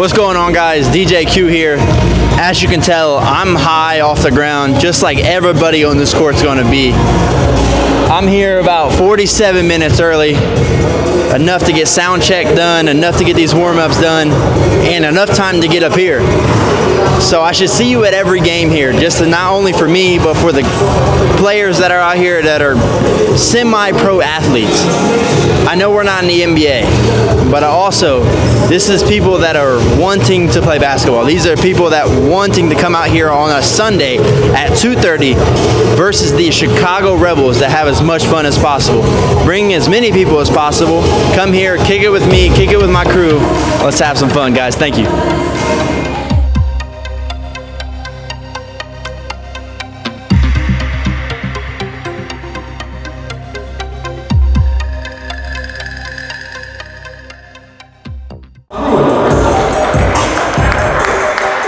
What's going on, guys? DJ Q here. As you can tell, I'm high off the ground, just like everybody on this court's going to be. I'm here about 47 minutes early, enough to get sound check done, enough to get these warm-ups done, and enough time to get up here. So I should see you at every game here, just not only for me, but for the players that are out here that are semi-pro athletes. I know we're not in the NBA, but also, this is people that are wanting to play basketball. These are people that wanting to come out here on a Sunday at 2:30 versus the Chicago Rebels that have as much fun as possible. Bring as many people as possible. Come here, kick it with me, kick it with my crew. Let's have some fun, guys. Thank you.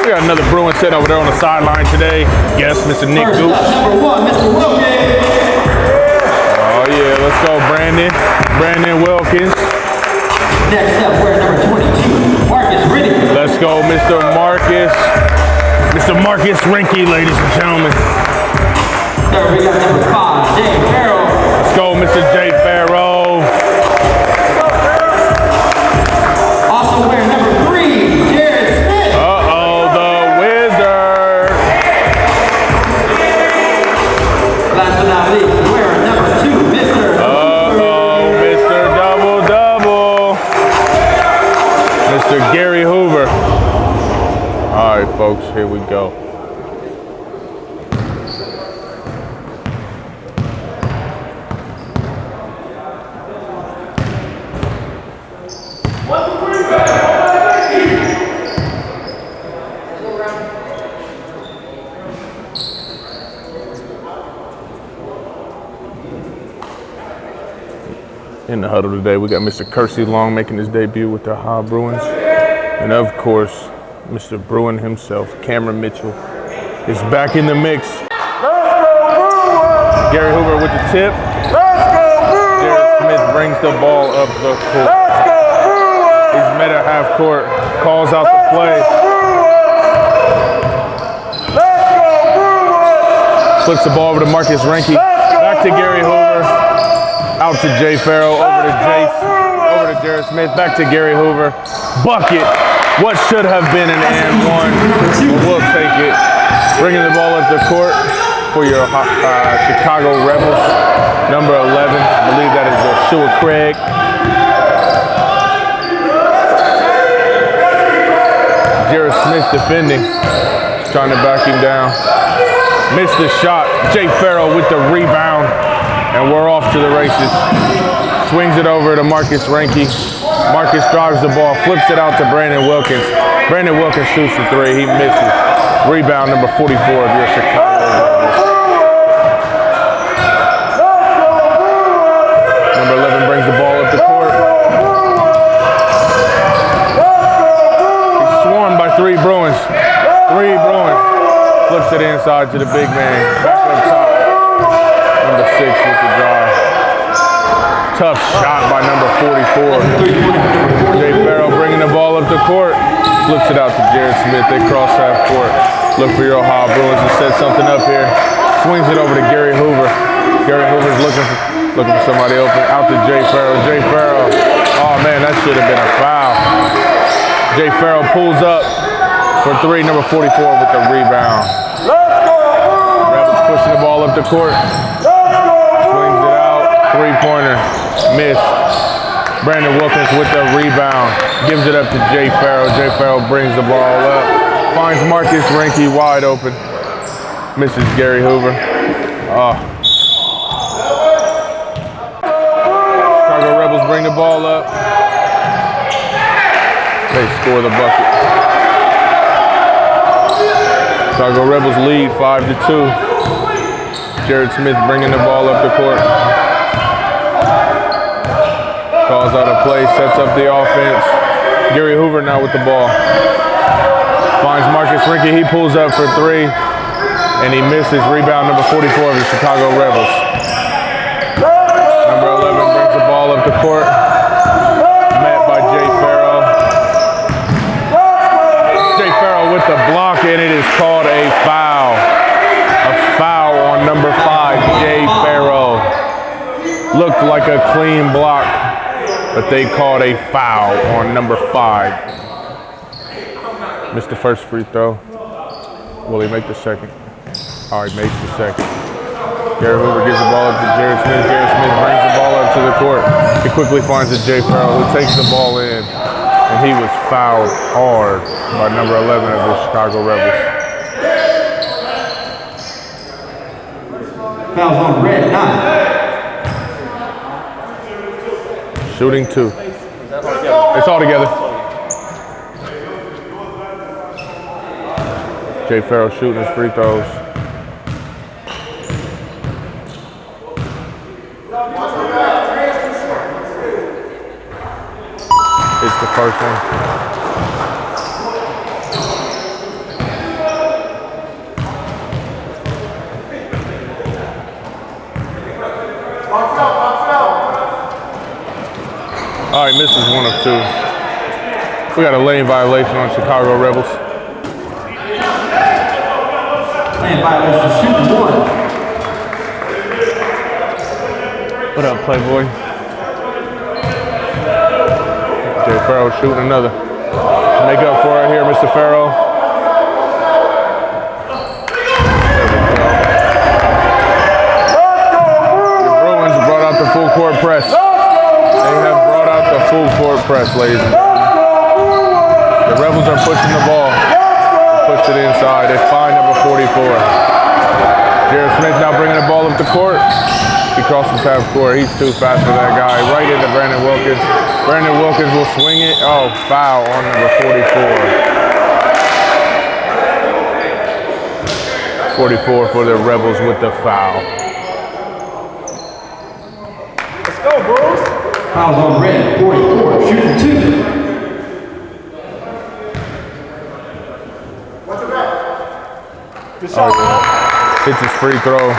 We got another Bruins set over there on the sideline today. Yes, Mr. Nick Gooch. Number 1, Mr. Wilkins. Oh yeah, let's go, Brandon Wilkins. Next up, we're number 22, Marcus Riddick. Let's go, Mr. Marcus Rinke, ladies and gentlemen. Third, we got number 5, Jay Farrell. Let's go, Mr. Jay Farrell. Also wearing number 3, Jared Smith. The Wizard. Last but not least, wearing number 2, Mr. Mr. Double. Mr. Gary Hoover. All right, folks, here we go. In the huddle today, we got Mr. Kersey Long making his debut with the Bruins. And of course, Mr. Bruin himself, Cameron Mitchell, is back in the mix. Gary Hoover with the tip. Jared Smith brings the ball up the court. He's met at half court, calls out the play. Flips the ball over to Marcus Rinke. Back to Gary Hoover. Out to Jay Farrell, over to Jared Smith, back to Gary Hoover. Bucket. What should have been an and one. We'll take it. Bringing the ball up the court for your Chicago Rebels. Number 11. I believe that is Joshua Craig. Jared Smith defending. Trying to back him down. Missed the shot. Jay Farrell with the rebound. And we're off to the races. Swings it over to Marcus Rinke. Marcus drives the ball, flips it out to Brandon Wilkins. Brandon Wilkins shoots the three, he misses. Rebound number 44 of your Chicago. Number 11 brings the ball up the court. He's swarmed by three Bruins. Flips it inside to the big man. Back up top. Number 6 with the drive. Tough shot by number 44. Jay Farrell bringing the ball up the court. Flips it out to Jared Smith. They cross half court. Look for your Ohio Bruins to set something up here. Swings it over to Gary Hoover. Gary Hoover's looking for somebody open. Out to Jay Farrell. Oh man, that should have been a foul. Jay Farrell pulls up for 3. Number 44 with the rebound. Rebels pushing the ball up the court. Swings it out. 3-pointer. Missed. Brandon Wilkins with the rebound. Gives it up to Jay Farrell. Jay Farrell brings the ball up. Finds Marcus Rinke wide open. Misses Gary Hoover. Chicago Rebels bring the ball up. They score the bucket. Chicago Rebels lead 5-2. Jared Smith bringing the ball up the court. Calls out a play, sets up the offense. Gary Hoover now with the ball. Finds Marcus Rinke, he pulls up for 3. And he misses. Rebound number 44 of the Chicago Rebels. Number 11 brings the ball up the court. Met by Jay Farrell. the block, and it is called a foul. A foul on number 5, Jay Farrow. Looked like a clean block, but they called a foul on number 5. Missed the first free throw. Will he make the second? Oh, he makes the second. Garrett Hoover gives the ball up to Jared Smith. Jared Smith brings the ball up to the court. He quickly finds a Jay Farrow who takes the ball in, and he was fouled hard by number 11 of the Chicago Rebels. Fouls on red, 9. Shooting 2. It's all together. Jay Farrow shooting his free throws. It's the first one. All right, misses 1 of 2. We got a lane violation on Chicago Rebels. Lane violation, shooting 1. What up, Playboy? Jay Farrow shooting another. Make up for it here, Mr. Farrow. The Bruins brought out the full court press. They have brought out the full court press, ladies and gentlemen. The Rebels are pushing the ball. They pushed it inside. They find number 44. Jared Smith now bringing the ball up the court. He crosses half court. He's too fast for that guy. Right into Brandon Wilkins. Brandon Wilkins will swing it. Oh, foul on number 44. 44 for the Rebels with the foul. Let's go, Bruins. Fouls on red, 44, shooting 2. What's the back? Good shot. Oh, yeah. Hits his free throw.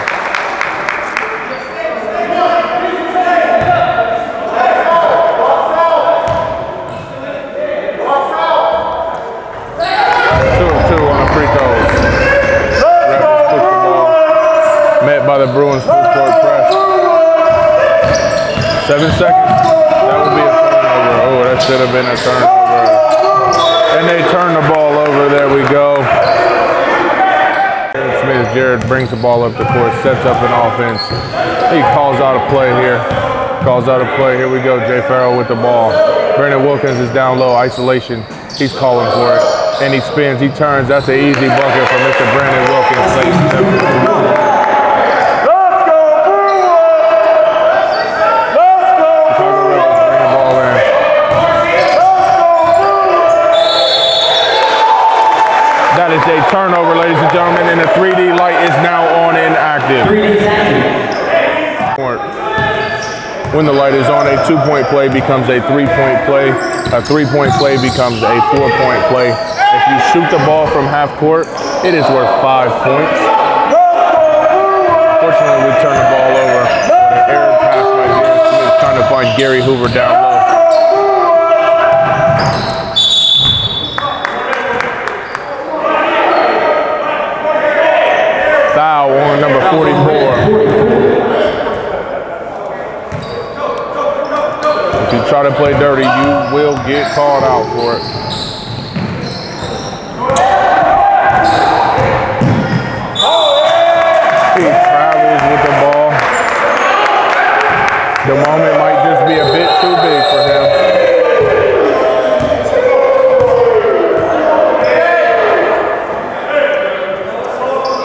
By the Bruins full court press. 7 seconds. That would be a turnover. Oh, that should have been a turnover. And they turn the ball over. There we go. Jared brings the ball up the court, sets up an offense. He calls out a play here. Calls out a play. Here we go. Jay Farrow with the ball. Brandon Wilkins is down low. Isolation. He's calling for it. And he spins. He turns. That's an easy bucket for Mr. Brandon Wilkins. Ladies and gentlemen. That is a turnover, ladies and gentlemen, and the 3D light is now on and active. 3D is active. When the light is on, a 2-point play becomes a 3-point play. A 3-point play becomes a 4-point play. If you shoot the ball from half court, it is worth 5 points. Fortunately, we turn the ball over. An error pass by Jared Smith trying to find Gary Hoover down low. Foul on number 44. If you try to play dirty, you will get called out for it. He travels with the ball. The moment might just be a bit too big for him.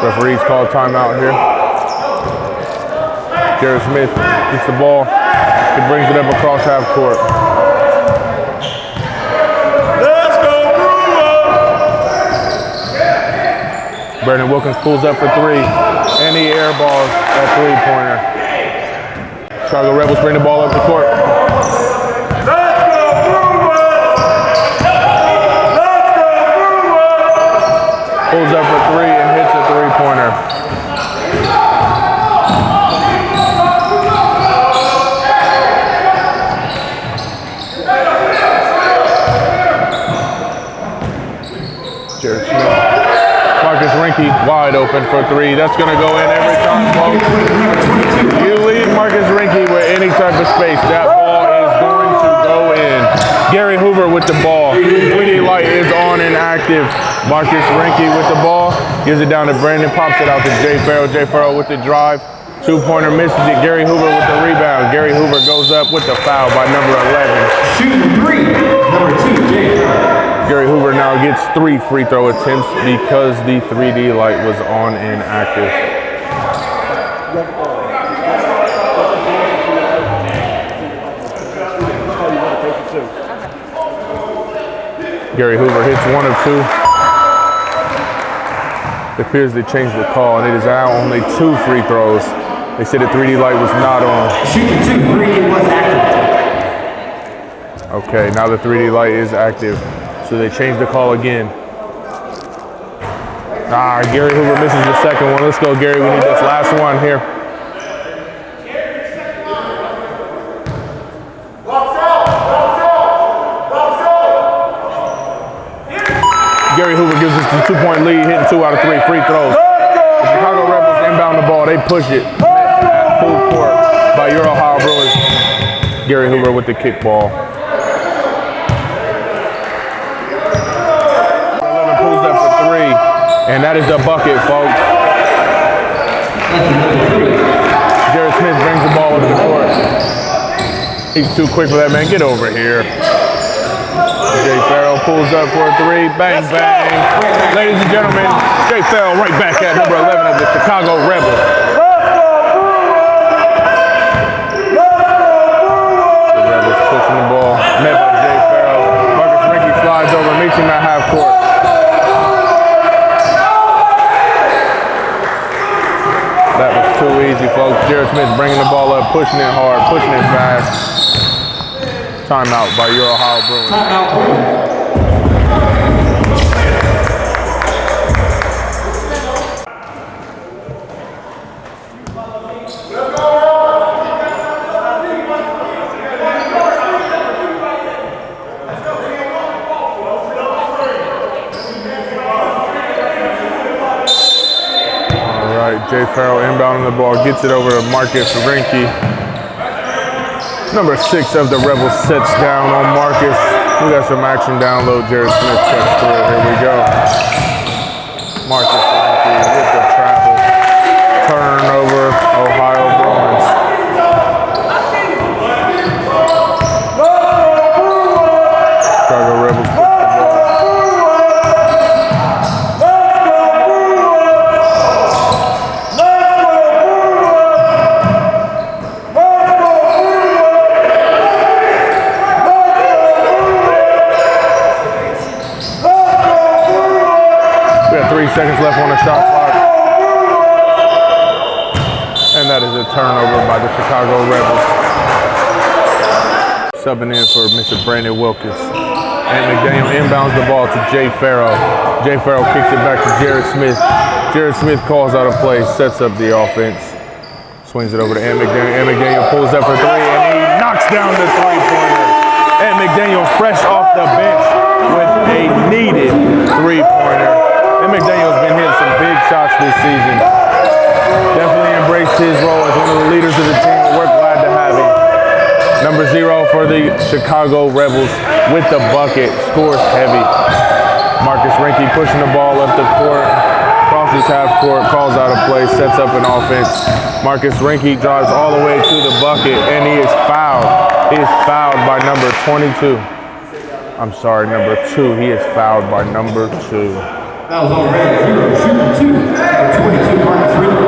Referees call timeout here. Jared Smith gets the ball. He brings it up across half court. Let's go, Bruins! Brandon Wilkins pulls up for 3, and he airballs a 3-pointer. Chicago Rebels bring the ball up the court. Let's go, Bruins! Let's go, Bruins! Pulls up for 3 and hits a 3-pointer. Jared Smith Rinke wide open for three. That's going to go in every time, folks. You leave Marcus Rinke with any type of space, that ball is going to go in. Gary Hoover with the ball. 3D light is on and active. Marcus Rinke with the ball. Gives it down to Brandon. Pops it out to Jay Farrell. Jay Farrell with the drive. Two-pointer misses it. Gary Hoover with the rebound. Gary Hoover goes up with the foul by number 11. Shooting three, number 2, Jay Farrell. Gary Hoover now gets 3 free throw attempts because the 3D light was on and active. Gary Hoover hits 1 of 2. It appears they changed the call, and it is now only 2 free throws. They said the 3D light was not on. Shooting 2, 3D was active. Okay, now the 3D light is active. So they changed the call again. Gary Hoover misses the second one. Let's go, Gary. We need this last one here. Gary Hoover gives us the 2-point lead, hitting 2 out of 3 free throws. The Chicago Rebels inbound the ball. They push it at full court by your Ohio Bruins. Gary Hoover with the kickball. And that is the bucket, folks. Jared Smith brings the ball up the court. He's too quick for that, man. Get over here. Jay Farrell pulls up for a 3. Bang, bang. Ladies and gentlemen, Jay Farrell right back at number 11 of the Chicago Rebels. The Rebels pushing the ball. Met by Jay Farrell. Marcus Rinke slides over, meets him at half court. That was too easy, folks. Jared Smith bringing the ball up, pushing it hard, pushing it fast. Timeout by your Ohio Bruins. Jay Farrell inbounding the ball, gets it over to Marcus Rinke. Number 6 of the Rebels sets down on Marcus. We got some action down low. Jared Smith checks through. Here we go. Marcus Rinke with the travel. Turnover, Ohio Bruins. Chicago Rebels. Seconds left on the shot clock. And that is a turnover by the Chicago Rebels. Subbing in for Mr. Brandon Wilkins. And McDaniel inbounds the ball to Jay Farrell. Jay Farrell kicks it back to Jared Smith. Jared Smith calls out a play, sets up the offense. Swings it over to Ant McDaniel. Ant McDaniel pulls up for 3 and he knocks down the 3-pointer. Ant McDaniel fresh off the bench with a needed 3-pointer. And McDaniel's been hitting some big shots this season. Definitely embraced his role as one of the leaders of the team. We're glad to have him. Number 0 for the Chicago Rebels with the bucket. Scores heavy. Marcus Rinke pushing the ball up the court. Crosses half court, calls out a play, sets up an offense. Marcus Rinke drives all the way to the bucket, and he is fouled. He is fouled by number 22. I'm sorry, number 2. He is fouled by number 2. That was on red 0, shooting 2, number 22, Marcus Rinke.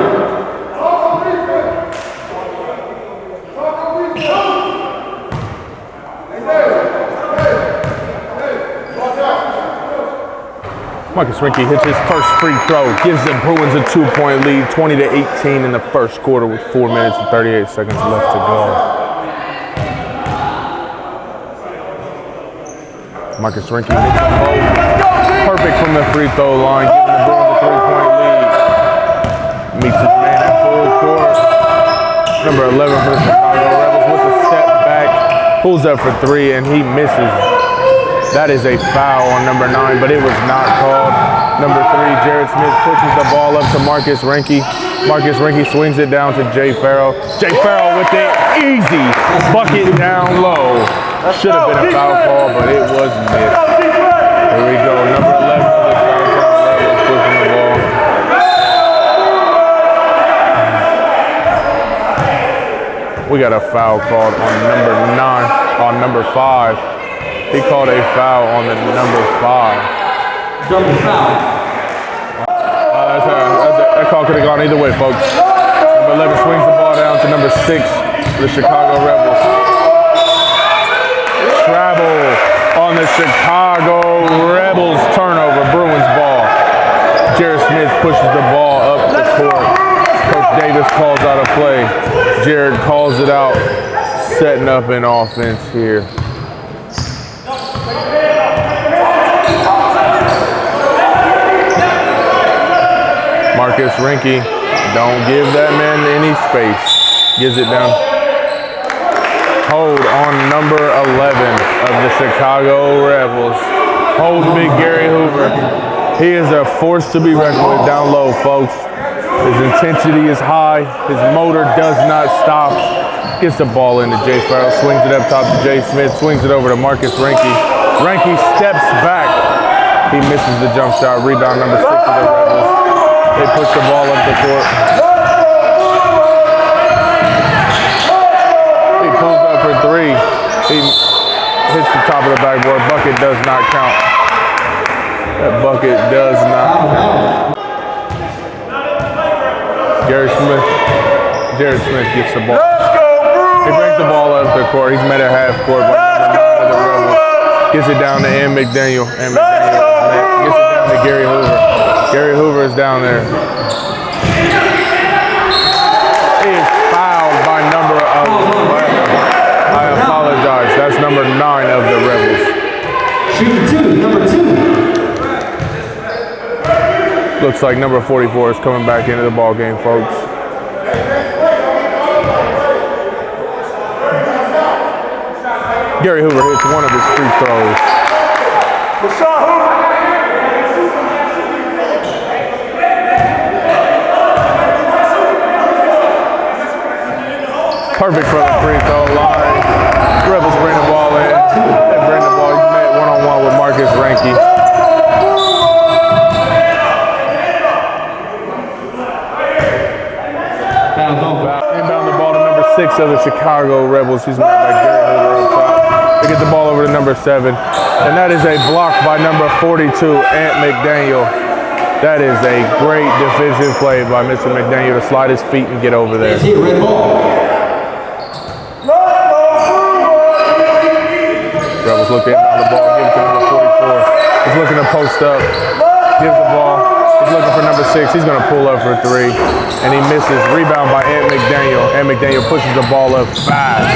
Marcus Rinke hits his first free throw, gives the Bruins a 2-point lead, 20-18 in the first quarter with 4 minutes and 38 seconds left to go. Marcus Rinke hits them both. Perfect from the free throw line, giving the Bruins a 3-point lead. Meets his man at full court. Number 11 for the Chicago Rebels with a step back. Pulls up for 3 and he misses. That is a foul on number 9, but it was not called. Number 3, Jared Smith pushes the ball up to Marcus Renke. Marcus Renke swings it down to Jay Farrell. Jay Farrell with the easy bucket down low. Should have been a foul call, but it was missed. Here we go, number 11 of the Southtown Rebels pushing the ball. We got a foul called on number 9, on number 5. He called a foul on the number 5. Double foul. That call could have gone either way, folks. Number 11 swings the ball down to number 6, the Chicago Rebels. Travel on the Chicago Rebels turnover, Bruins ball. Jared Smith pushes the ball up the court. Coach Davis calls out a play. Jared calls it out, setting up an offense here. Marcus Renke, don't give that man any space. Gives it down. Hold on number 11 of the Chicago Rebels. Hold big Gary Hoover. He is a force to be reckoned with down low, folks. His intensity is high. His motor does not stop. Gets the ball into Jay Farrell. Swings it up top to Jay Smith. Swings it over to Marcus Renke. Renke steps back. He misses the jump shot. Rebound number 6 of the Rebels. They push the ball up the court. He pulls up for 3. He hits the top of the backboard. Bucket does not count. That bucket does not. Jared Smith gets the ball. He brings the ball up the court. He's met at half court. Gets it down to M. McDaniel. M. McDaniel gets it down to Gary Hoover. Gary Hoover is down there. He is fouled by number 11. I apologize. That's number 9 of the Rebels. Shooting 2, number 2. Looks like number 44 is coming back into the ball game, folks. Gary Hoover hits one of his free throws. Perfect for the free throw line. Rebels bring the ball in. They bring the ball. He's met one-on-one with Marcus Renke. Inbound the ball to number 6 of the Chicago Rebels. He's met by Gary Hoover on top. They get the ball over to number 7. And that is a block by number 42, Ant McDaniel. That is a great defensive play by Mr. McDaniel to slide his feet and get over there. Rebels look to inbound the ball, give it to number 44. He's looking to post up, gives the ball. He's looking for number 6. He's going to pull up for 3, and he misses. Rebound by Ant McDaniel. Ant McDaniel pushes the ball up fast.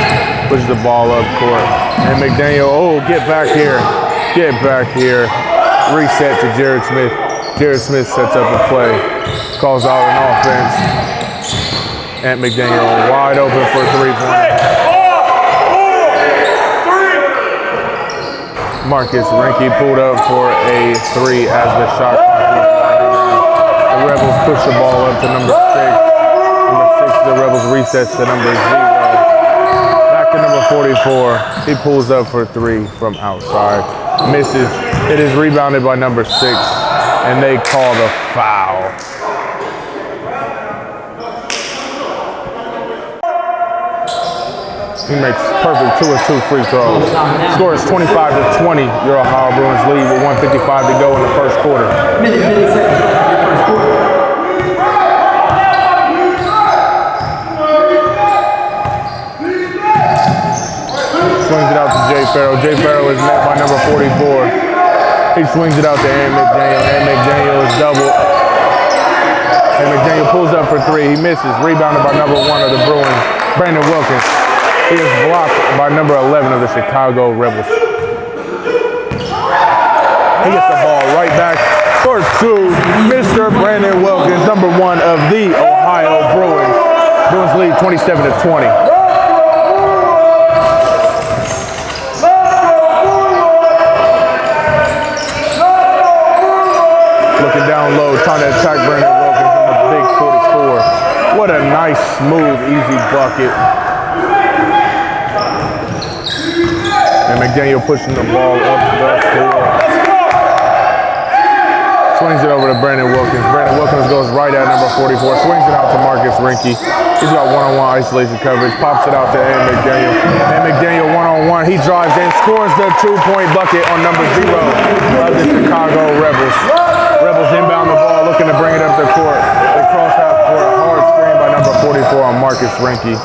Pushes the ball up court. Ant McDaniel, oh, get back here. Get back here. Reset to Jared Smith. Jared Smith sets up a play. Calls out an offense. Ant McDaniel wide open for a 3-pointer. Marcus Renke pulled up for a 3 as the shot clock was winding down. The Rebels push the ball up to number 6. Number 6, the Rebels resets to number 0. Back to number 44. He pulls up for 3 from outside. Misses. It is rebounded by number 6, and they call the foul. He makes perfect 2 of 2 free throws. Score is 25-20. Your Ohio Bruins lead with 1:55 to go in the first quarter. Minute 50 seconds left in your first quarter. Swings it out to Jay Farrell. Jay Farrell is met by number 44. He swings it out to Ant McDaniel. Ant McDaniel is doubled. Ant McDaniel pulls up for 3. He misses. Rebounded by number 1 of the Bruins, Brandon Wilkins. He is blocked by number 11 of the Chicago Rebels. He gets the ball right back for 2. Mr. Brandon Wilkins, number 1 of the Ohio Bruins. Bruins lead 27-20. down low, trying to attack Brandon Wilkins from the big 44. What a nice, smooth, easy bucket. And McDaniel pushing the ball up the floor. Swings it over to Brandon Wilkins. Brandon Wilkins goes right at number 44. Swings it out to Marcus Rinke. He's got one-on-one isolation coverage. Pops it out to Aaron McDaniel. And McDaniel one-on-one. He drives in, scores the 2-point bucket on number 0 of the Chicago Rebels. Rebels inbound the ball, looking to bring it up the court. They cross half court. Hard screen by number 44 on Marcus Rinke.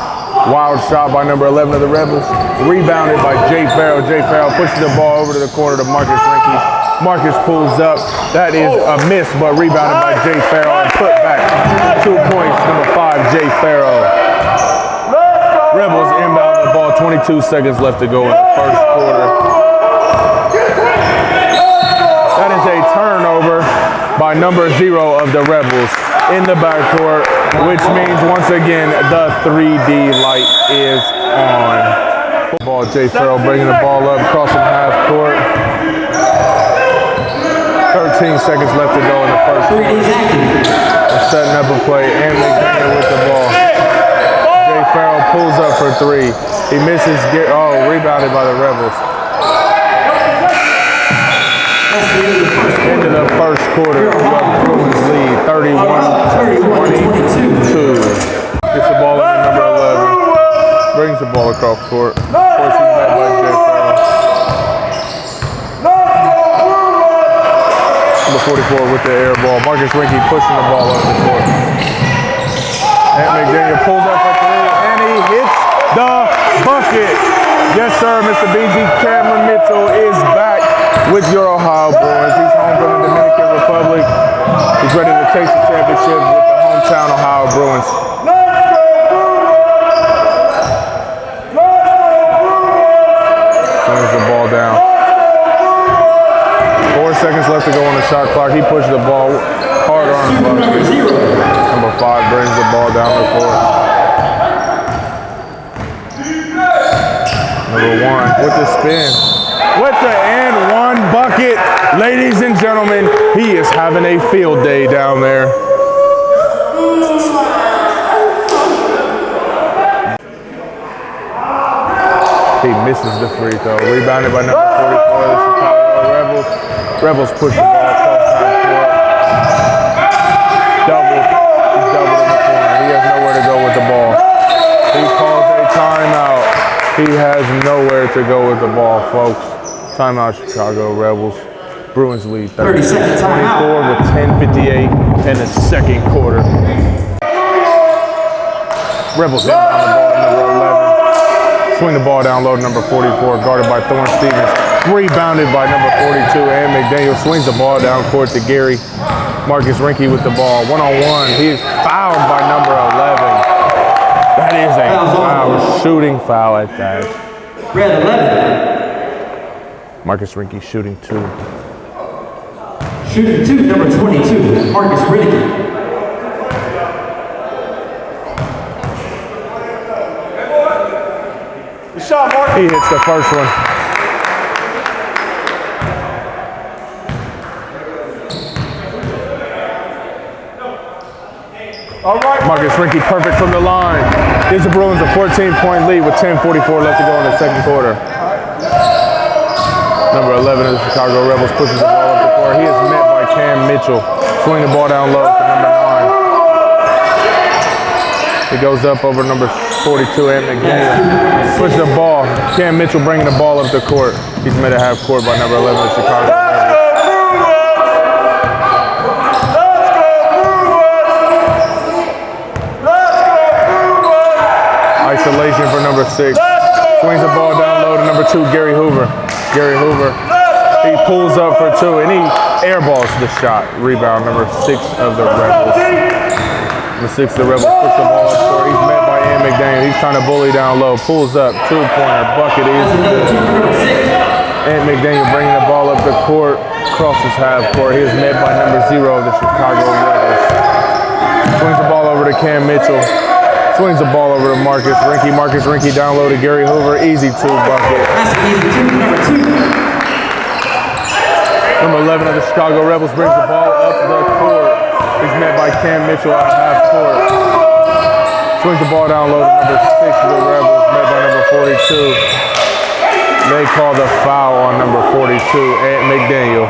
Wild shot by number 11 of the Rebels. Rebounded by Jay Farrell. Jay Farrell pushes the ball over to the corner to Marcus Rinke. Marcus pulls up. That is a miss, but rebounded by Jay Farrell and put back. 2 points, number 5, Jay Farrell. Rebels inbound the ball. 22 seconds left to go in the first quarter. That is a turnover by number 0 of the Rebels in the backcourt, which means once again the 3D light is on. Ball, Jay Farrell bringing the ball up, crossing half court. 13 seconds left to go in the first quarter. They're setting up a play, and McDaniel with the ball. Jay Farrell pulls up for 3. He misses, rebounded by the Rebels. Into the first quarter, Bruins lead 31-22. Gets the ball in number 11. Brings the ball across court. Of course, he's met by Jay Farrell. Number 44 with the air ball. Marcus Rinke pushing the ball up the court. And McDaniel pulls up for 3, and he hits the bucket. Yes, sir, Mr. BG Cameron Mitchell is back with your Ohio Bruins. He's home from the Dominican Republic. He's ready to take the championship with the hometown Ohio Bruins. Swings the ball down. 4 seconds left to go on the shot clock. He pushed the ball hard on the bucket. Number 5 brings the ball down the court. Number 1 with the spin. With the and 1 bucket. Ladies and gentlemen, he is having a field day down there. He misses the free throw. Rebounded by number 44 of the Chicago Rebels. Rebels push the ball across half court. Double. He's doubled in the corner. He has nowhere to go with the ball. He calls a timeout. He has nowhere to go with the ball, folks. Timeout, Chicago Rebels. Bruins lead 30-24 with 10:58 in the second quarter. Rebels inbound the ball to number 11. Swing the ball down low to number 44, guarded by Thorne Stevens. Rebounded by number 42, and McDaniel swings the ball down court to Gary. Marcus Rinke with the ball. One-on-one. He is fouled by number 11. That is a foul, shooting foul at that. Red 11. Marcus Rinke shooting 2. Shooting 2, number 22, Marcus Rinke. He hits the first one. All right. Marcus Rinke perfect from the line. Gives the Bruins a 14-point lead with 10:44 left to go in the second quarter. Number 11 of the Chicago Rebels pushes the ball up the court. He is met by Cam Mitchell. Swing the ball down low to number 9. He goes up over number 42 and McDaniel. Push the ball. Cam Mitchell bringing the ball up the court. He's met at half court by number 11 of Chicago Rebels. Isolation for number 6. Swings the ball down low to number 2, Gary Hoover. Gary Hoover, he pulls up for 2 and he airballs the shot. Rebound, number 6 of the Rebels. Number 6 of the Rebels push the ball up court. He's met by Ian McDaniel. He's trying to bully down low. Pulls up, 2-pointer, bucket is good. Ian McDaniel bringing the ball up the court, crosses half court. He is met by number 0 of the Chicago Rebels. Swings the ball over to Cam Mitchell. Swings the ball over to Marcus Rinke. Marcus Rinke down low to Gary Hoover. Easy 2 bucket. Number 11 of the Chicago Rebels brings the ball up the court. He's met by Cam Mitchell at half court. Swings the ball down low to number 6 of the Rebels, met by number 42. They call the foul on number 42, Ant McDaniel.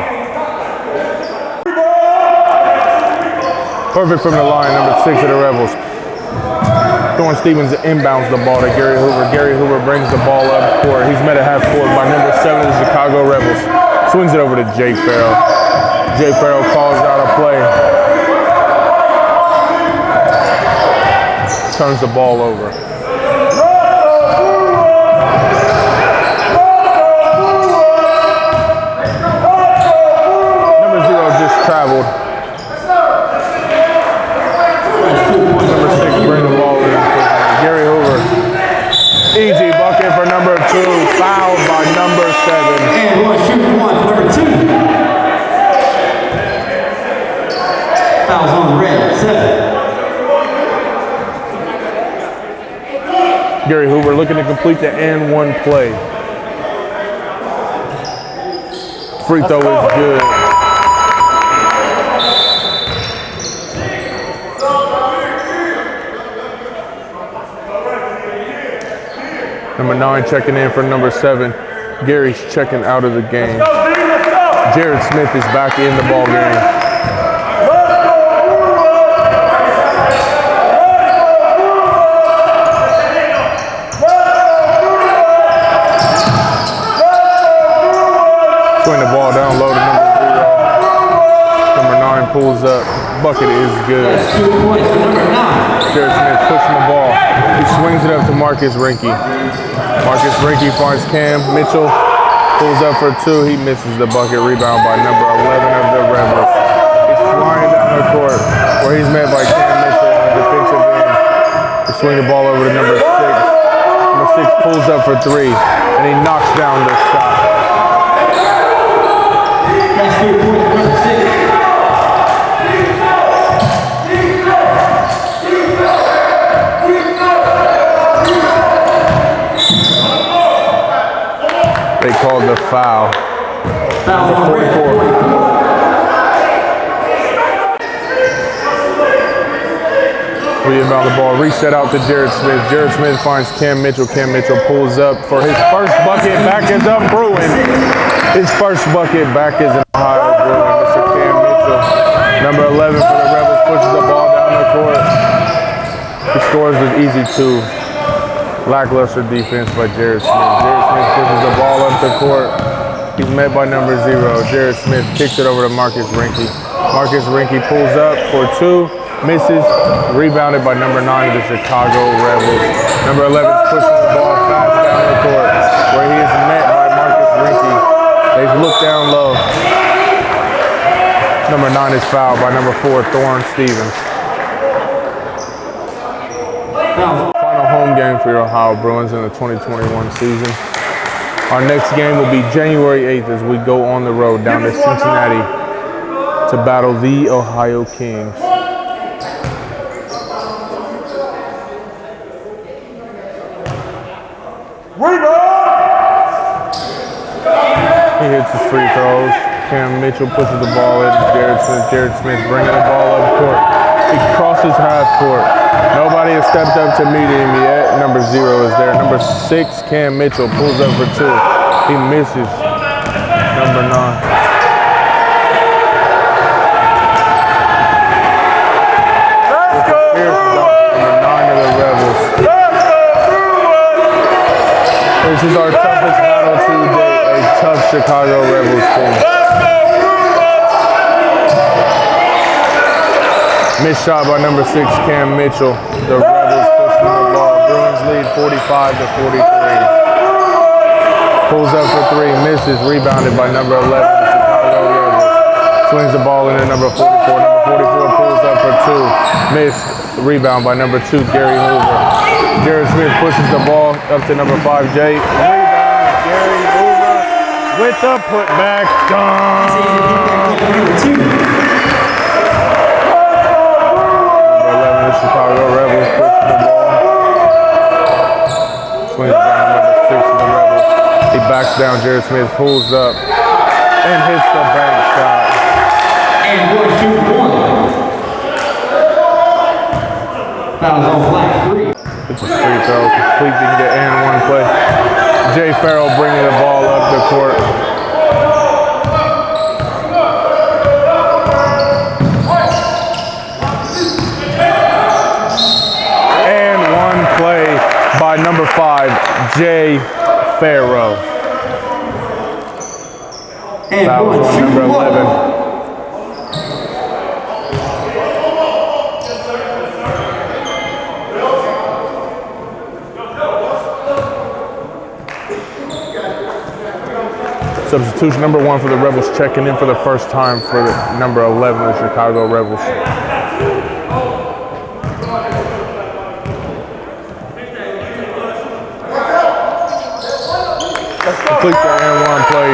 Perfect from the line, number 6 of the Rebels. Thorne Stevens inbounds the ball to Gary Hoover. Gary Hoover brings the ball up court. He's met at half court by number 7 of the Chicago Rebels. Swings it over to Jay Farrell. Jay Farrell calls out a play. Turns the ball over. Number 0 just traveled. Number 6 bring the ball in. Gary Hoover. Easy bucket for number 2. Fouled by number 7. And one, shoot one, number 2. Fouls on red, 7. Gary Hoover looking to complete the and one play. Free throw is good. Number 9 checking in for number 7. Gary's checking out of the game. Jared Smith is back in the ball game. Swing the ball down low to number 0. Number 9 pulls up. Bucket is good. That's 2 points for number 9. Jared Smith pushing the ball. He swings it up to Marcus Rinke. Marcus Rinke finds Cam Mitchell. Pulls up for 2. He misses the bucket. Rebound by number 11 of the Rebels. He's flying down the court where he's met by Cam Mitchell on the defensive end. He swings the ball over to number 6. Number 6 pulls up for 3. And he knocks down the shot. That's 3 points for number 6. They called the foul. Fouls on red, 44. We inbound the ball. Reset out to Jared Smith. Jared Smith finds Cam Mitchell. Cam Mitchell pulls up for his first bucket. Back is a Bruin. His first bucket back is an Ohio Bruin. Mr. Cam Mitchell. Number 11 for the Rebels pushes the ball down the court. He scores with easy 2. Lackluster defense by Jared Smith. Jared Smith pushes the ball up the court. He's met by number 0. Jared Smith kicks it over to Marcus Rinke. Marcus Rinke pulls up for 2. Misses. Rebounded by number 9 of the Chicago Rebels. Number 11 is pushing the ball fast down the court where he is met by Marcus Rinke. They look down low. Number 9 is fouled by number 4, Thorne Stevens. Final home game for your Ohio Bruins in the 2021 season. Our next game will be January 8th as we go on the road down to Cincinnati to battle the Ohio Kings. He hits his free throws. Cam Mitchell pushes the ball in. Jared Smith bringing the ball up court. He crosses half court. Nobody has stepped up to meet him yet. Number 0 is there. Number 6, Cam Mitchell pulls up for 2. He misses. Number 9. This is our toughest battle to date, a tough Chicago Rebels team. Missed shot by number 6, Cam Mitchell. The Rebels pushing the ball. Bruins lead 45-43. Pulls up for 3, misses, rebounded by number 11, the Chicago Rebels. Swings the ball into number 44. Number 44 pulls up for 2, missed, rebound by number 2, Gary Hoover. Jared Smith pushes the ball up to number 5, Jay. Rebound, Gary Hoover with the putback. Number 11, the Chicago Rebels pushing the ball. Swings down number 6 of the Rebels. He backs down. Jared Smith pulls up. and hits the bank shot. And boys shoot 1. Fouls on flag 3. It's a free throw, completing the and one play. Jay Farrell bringing the ball up the court. And one play by number 5, Jay Farrell. And Fouls boys on shoot number 1. 11. Substitution number 1 for the Rebels, checking in for the first time for the number 11 of the Chicago Rebels. Complete the and one play.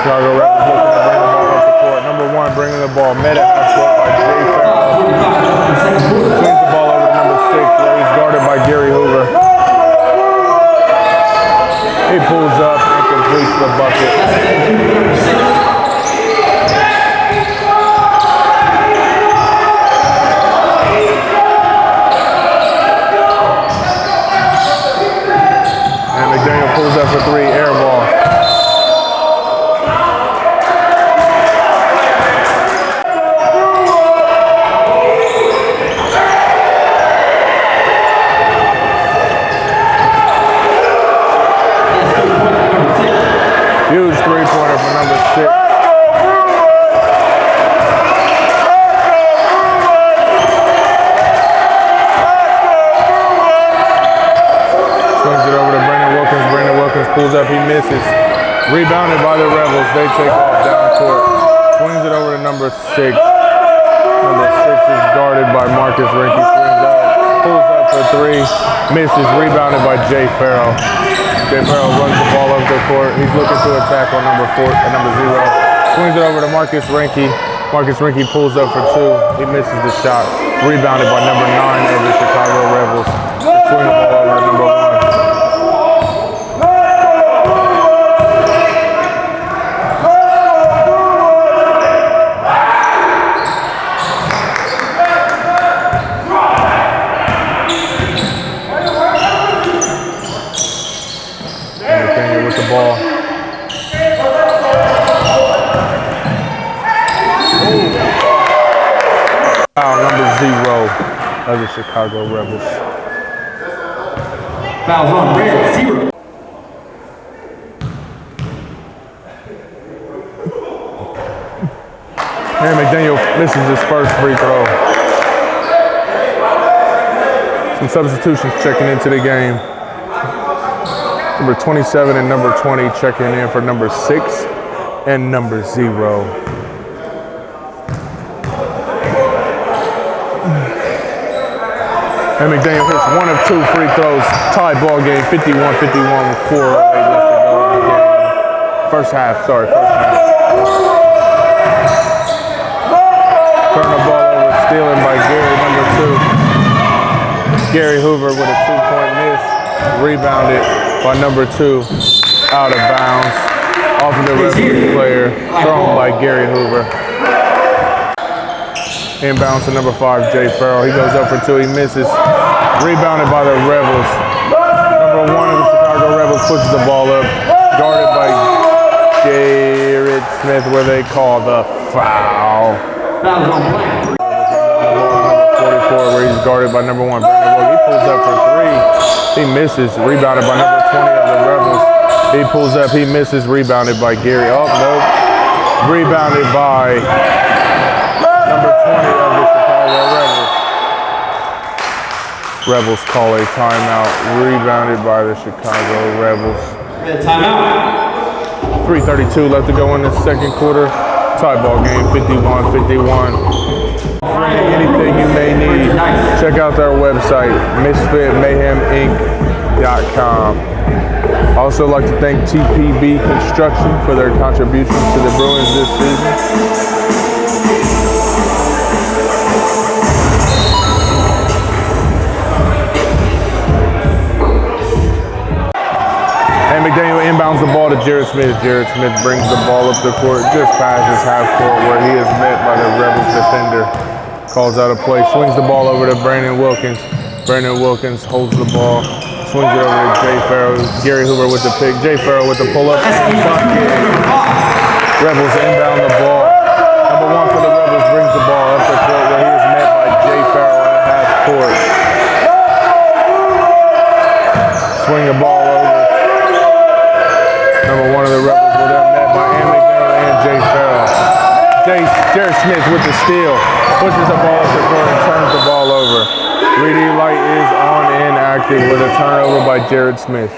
Chicago Rebels looking to bring the ball up the court. Number 1 bringing the ball. Met at half court by Jay Farrell. Swings the ball over to number 6 where he's guarded by Gary Hoover. He pulls up and completes the bucket. And McDaniel pulls up for 3, air ball. Huge three-pointer for number 6. Swings it over to Brandon Wilkins. Brandon Wilkins pulls up, he misses. Rebounded by the Rebels. They take off down court. Swings it over to number 6. Number 6 is guarded by Marcus Rinke. Swings out, pulls up for 3, misses. Rebounded by Jay Farrell. Jay Farrell runs the ball up the court. He's looking to attack on number 0. Swings it over to Marcus Rinke. Marcus Rinke pulls up for 2. He misses the shot. Rebounded by number 9 of the Chicago Rebels. Swing the ball over to number 1. With the ball. Foul number 0 of the Chicago Rebels. Fouls on red 0. And McDaniel misses his first free throw. Some substitutions checking into the game. Number 27 and number 20 checking in for number 6 and number 0. And McDaniel hits 1 of 2 free throws. Tie ball game, 51-51 with 4 left to go in the game. First half. Turn the ball over, stealing by Gary, number 2. Gary Hoover with a 2-point miss. Rebounded by number 2, out of bounds. Off of the Rebels player, thrown by Gary Hoover. Inbounds to number 5, Jay Farrell. He goes up for 2, he misses. Rebounded by the Rebels. Number 1 of the Chicago Rebels pushes the ball up. Guarded by Jared Smith, where they call the foul. Fouls on flag 3. Number 44, where he's guarded by number 1, Brandon Wilkins. He pulls up for 3. He misses. Rebounded by number 20 of the Rebels. He pulls up. He misses. Rebounded by Gary. Oh, nope. Rebounded by number 20 of the Chicago Rebels. Rebels call a timeout. Rebounded by the Chicago Rebels. Timeout. 3:32 left to go in the second quarter. Tie ball game, 51-51. Anything you may need, check out their website, misfitmayheminc.com. I also like to thank TPB Construction for their contributions to the Bruins this season. And McDaniel inbounds the ball to Jared Smith. Jared Smith brings the ball up the court, just passes half court where he is met by the Rebels defender. Calls out a play, swings the ball over to Brandon Wilkins. Brandon Wilkins holds the ball, swings it over to Jay Farrell. Gary Hoover with the pick. Jay Farrell with the pull-up and bucket. Rebels inbound the ball. Number 1 for the Rebels brings the ball up the court where he is met by Jay Farrell at half court. Swing the ball over. Number 1 of the Rebels were then met by Ann McDaniel and Jay Farrell. Jared Smith with the steal. Pushes the ball up the court and turns the ball over. 3D light is on and active with a turnover by Jared Smith.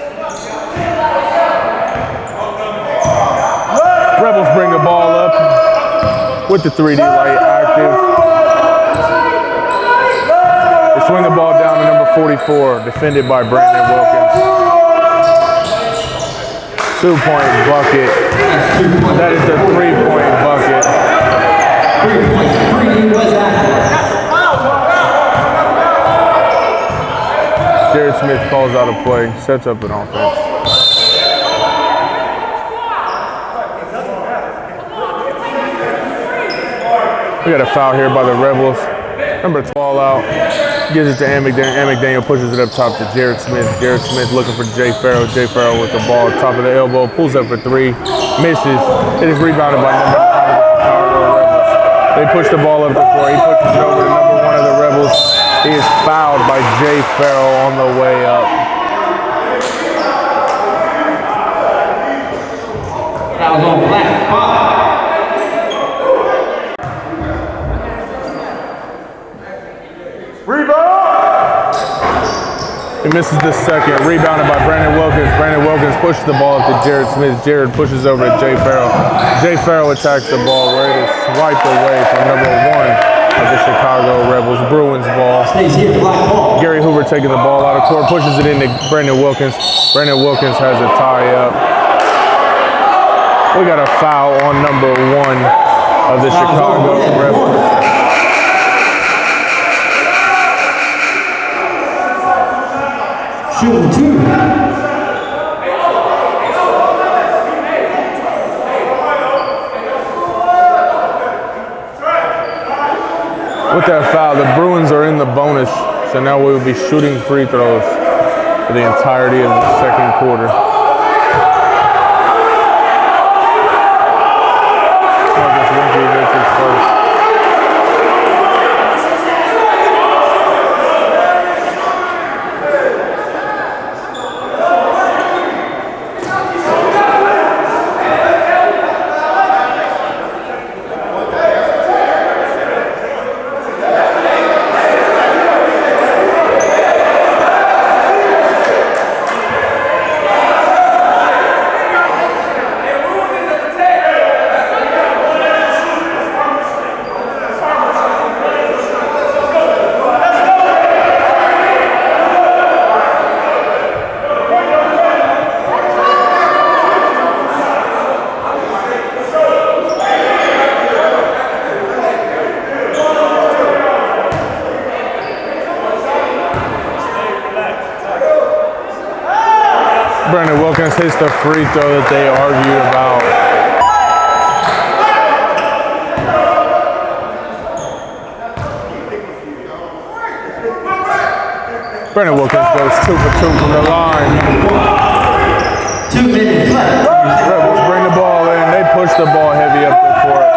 Rebels bring the ball up with the 3D light active. They swing the ball down to number 44, defended by Brandon Wilkins. 2-point bucket. That is the 3-point bucket. 3D was active. Jared Smith calls out a play, sets up an offense. We got a foul here by the Rebels. Number 12 out, gives it to Ann McDaniel. Ann McDaniel pushes it up top to Jared Smith. Jared Smith looking for Jay Farrell. Jay Farrell with the ball, top of the elbow, pulls up for 3, misses. It is rebounded by number 9 of the Chicago Rebels. They push the ball up the court. He pushes it over to number 1 of the Rebels. He is fouled by Jay Farrell on the way up. Fouls on Black. 5. He misses the second, rebounded by Brandon Wilkins. Brandon Wilkins pushes the ball up to Jared Smith. Jared pushes over to Jay Farrell. Jay Farrell attacks the ball where it is swiped away from number 1 of the Chicago Rebels. Bruins ball. Stays here, Black ball. Gary Hoover taking the ball out of court, pushes it into Brandon Wilkins. Brandon Wilkins has a tie up. We got a foul on number 1 of the Chicago Rebels. Shooting 2. With that foul, the Bruins are in the bonus, so now we will be shooting free throws for the entirety of the second quarter. Brandon Wilkins hits the free throw that they argued about. Brandon Wilkins goes 2 for 2 from the line. 2 minutes left. Rebels bring the ball in. They push the ball heavy up the court.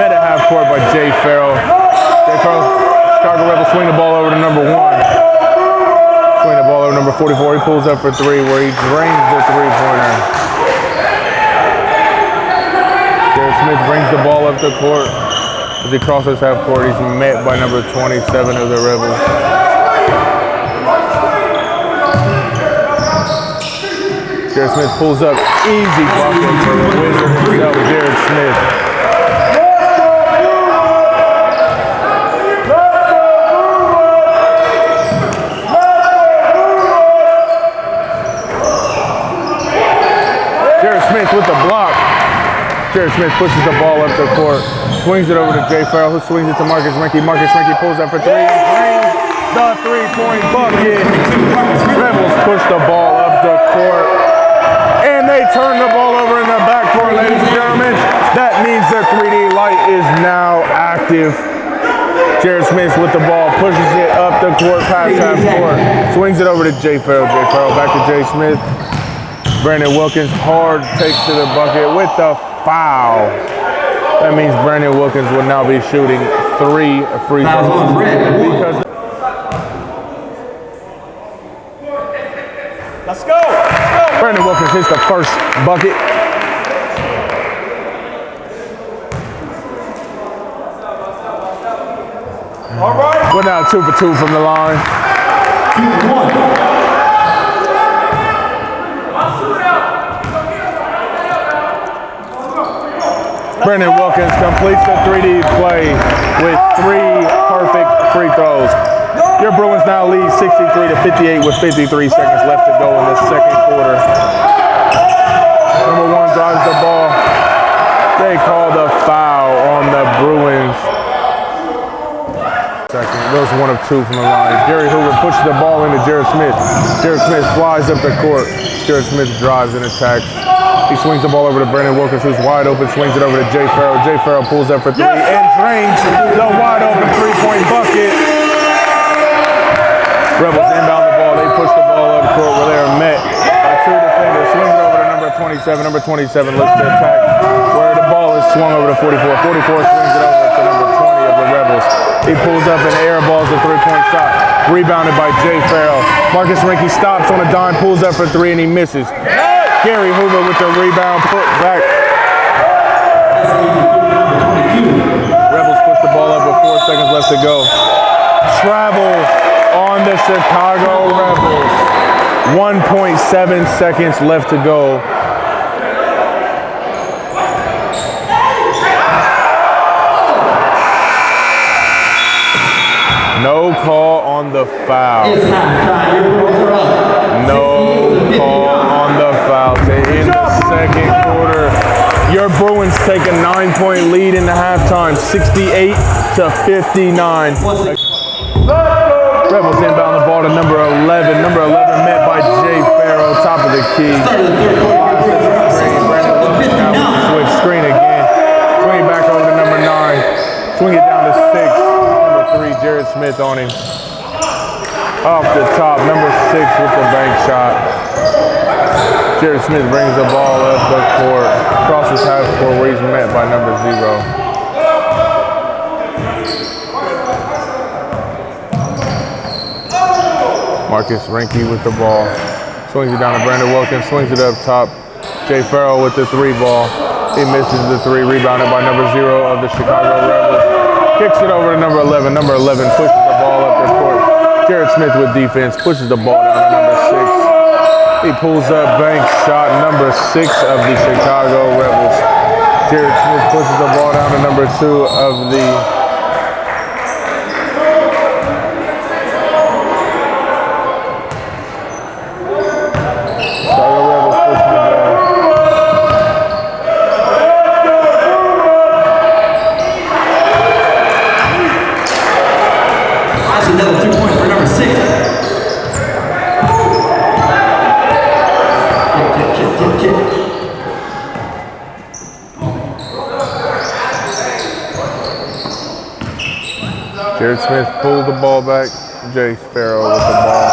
Met at half court by Jay Farrell. Jay Farrell, Chicago Rebels swing the ball over to number 1. Swing the ball over number 44. He pulls up for 3 where he drains the 3-pointer. Jared Smith brings the ball up the court. As he crosses half court, he's met by number 27 of the Rebels. Jared Smith pulls up, easy bucket for the Wizard himself, Jared Smith. Jared Smith with the block. Jared Smith pushes the ball up the court, swings it over to Jay Farrell, who swings it to Marcus Rinke. Marcus Rinke pulls up for 3 and brings the 3-point bucket. Rebels push the ball up the court. And they turn the ball over in the backcourt, ladies and gentlemen. That means their 3D light is now active. Jared Smith with the ball, pushes it up the court, past half court, swings it over to Jay Farrell. Jay Farrell back to Jay Smith. Brandon Wilkins hard takes to the bucket with the foul. That means Brandon Wilkins will now be shooting 3 free throws. Because Let's go. Let's go. Brandon Wilkins hits the first bucket. All right. We're now 2 for 2 from the line. 2-1. Brandon Wilkins completes the 3D play with 3 perfect free throws. Your Bruins now lead 63 to 58 with 53 seconds left to go in the second quarter. Number 1 drives the ball. They call the foul on the Bruins. Second, those 1 of 2 from the line. Gary Hoover pushes the ball into Jared Smith. Jared Smith flies up the court. Jared Smith drives and attacks. He swings the ball over to Brandon Wilkins, who's wide open, swings it over to Jay Farrell. Jay Farrell pulls up for 3 and drains the wide open 3-point bucket. Rebels inbound the ball. They push the ball up the court where they are met by 2 defenders. Swings it over to number 27. Number 27 looks to attack where the ball is swung over to 44. 44 swings it over to number 20 of the Rebels. He pulls up and air balls a 3-point shot. Rebounded by Jay Farrell. Marcus Rinke stops on a dime, pulls up for 3, and he misses. Gary Hoover with the rebound, put back. Rebels push the ball up with 4 seconds left to go. Travel on the Chicago Rebels. 1.7 seconds left to go. No call on the foul. No call on the foul. To end the second quarter, your Bruins take a 9-point lead in the halftime, 68 to 59. Rebels inbound the ball to number 11. Number 11 met by Jay Farrell, top of the key. Brandon Wilkins now with the switch screen again. Swing it back over to number 9. Swing it down to 6. Number 3, Jared Smith on him. Off the top, number 6 with the bank shot. Jared Smith brings the ball up the court, crosses half court where he's met by number 0. Marcus Rinke with the ball. Swings it down to Brandon Wilkins, swings it up top. Jay Farrell with the 3 ball. He misses the 3, rebounded by number 0 of the Chicago Rebels. Kicks it over to number 11. Number 11 pushes the ball up the court. Jared Smith with defense, pushes the ball down to number 6. He pulls up, bank shot, number 6 of the Chicago Rebels. Jared Smith pushes the ball down to number 2 of the Another 2-point for number 6. Kick. Jared Smith pulls the ball back. Jay Farrell with the ball.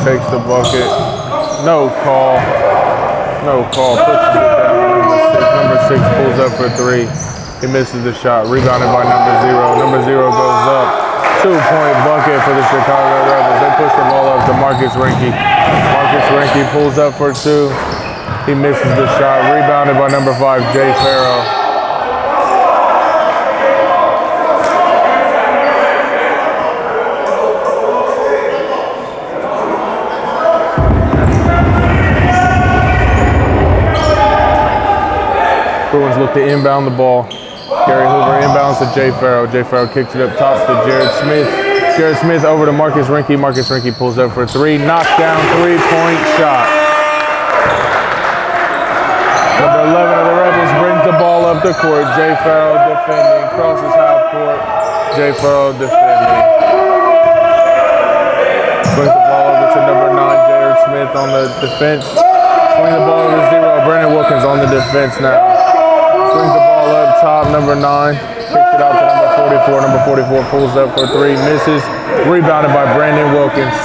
Takes the bucket. No call. Pushes it down. Number 6 pulls up for 3. He misses the shot. Rebounded by number 0. Number 0 goes up. 2-point bucket for the Chicago Rebels. They push the ball up to Marcus Rinke. Marcus Rinke pulls up for 2. He misses the shot. Rebounded by number 5, Jay Farrell. Bruins look to inbound the ball. Gary Hoover inbounds to Jay Farrell. Jay Farrell kicks it up top to Jared Smith. Jared Smith over to Marcus Rinke. Marcus Rinke pulls up for 3. Knockdown 3-point shot. Number 11 of the Rebels brings the ball up the court. Jay Farrell defending. Crosses half court. Jay Farrell defending. Brings the ball over to number 9, Jared Smith on the defense. Swing the ball over to 0. Brandon Wilkins on the defense now. Swings the ball up top, number 9. Kicks it out to number 44. Number 44 pulls up for 3, misses. Rebounded by Brandon Wilkins.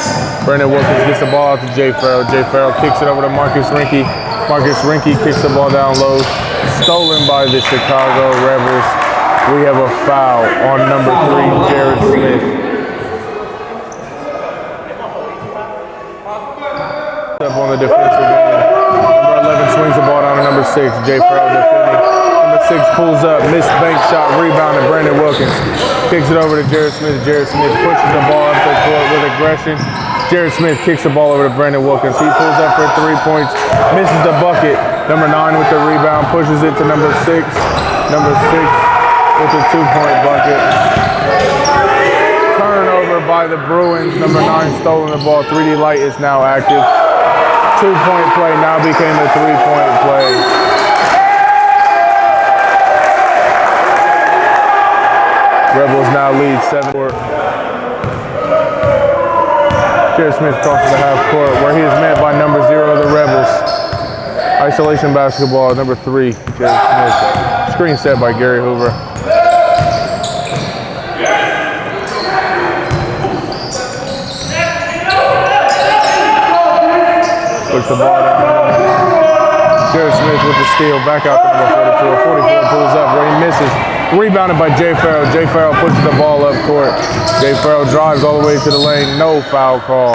Brandon Wilkins gets the ball out to Jay Farrell. Jay Farrell kicks it over to Marcus Rinke. Marcus Rinke kicks the ball down low. Stolen by the Chicago Rebels. We have a foul on number 3, Jared Smith. Up on the defensive end. Number 11 swings the ball down to number 6, Jay Farrell defending. Number 6 pulls up, missed bank shot, rebounded Brandon Wilkins. Kicks it over to Jared Smith. Jared Smith pushes the ball up the court with aggression. Jared Smith kicks the ball over to Brandon Wilkins. He pulls up for 3 points, misses the bucket. Number 9 with the rebound, pushes it to number 6. Number 6 with the 2-point bucket. Turnover by the Bruins. Number 9 stolen the ball. 3D light is now active. 2-point play now became a 3-point play. Rebels now lead 7-4. Jared Smith crosses the half court where he is met by number 0 of the Rebels. Isolation basketball, number 3, Jared Smith. Screen set by Gary Hoover. Puts the ball down. Jared Smith with the steal, back out to number 44. 44 pulls up where he misses. Rebounded by Jay Farrell. Jay Farrell pushes the ball up court. Jay Farrell drives all the way to the lane. No foul call.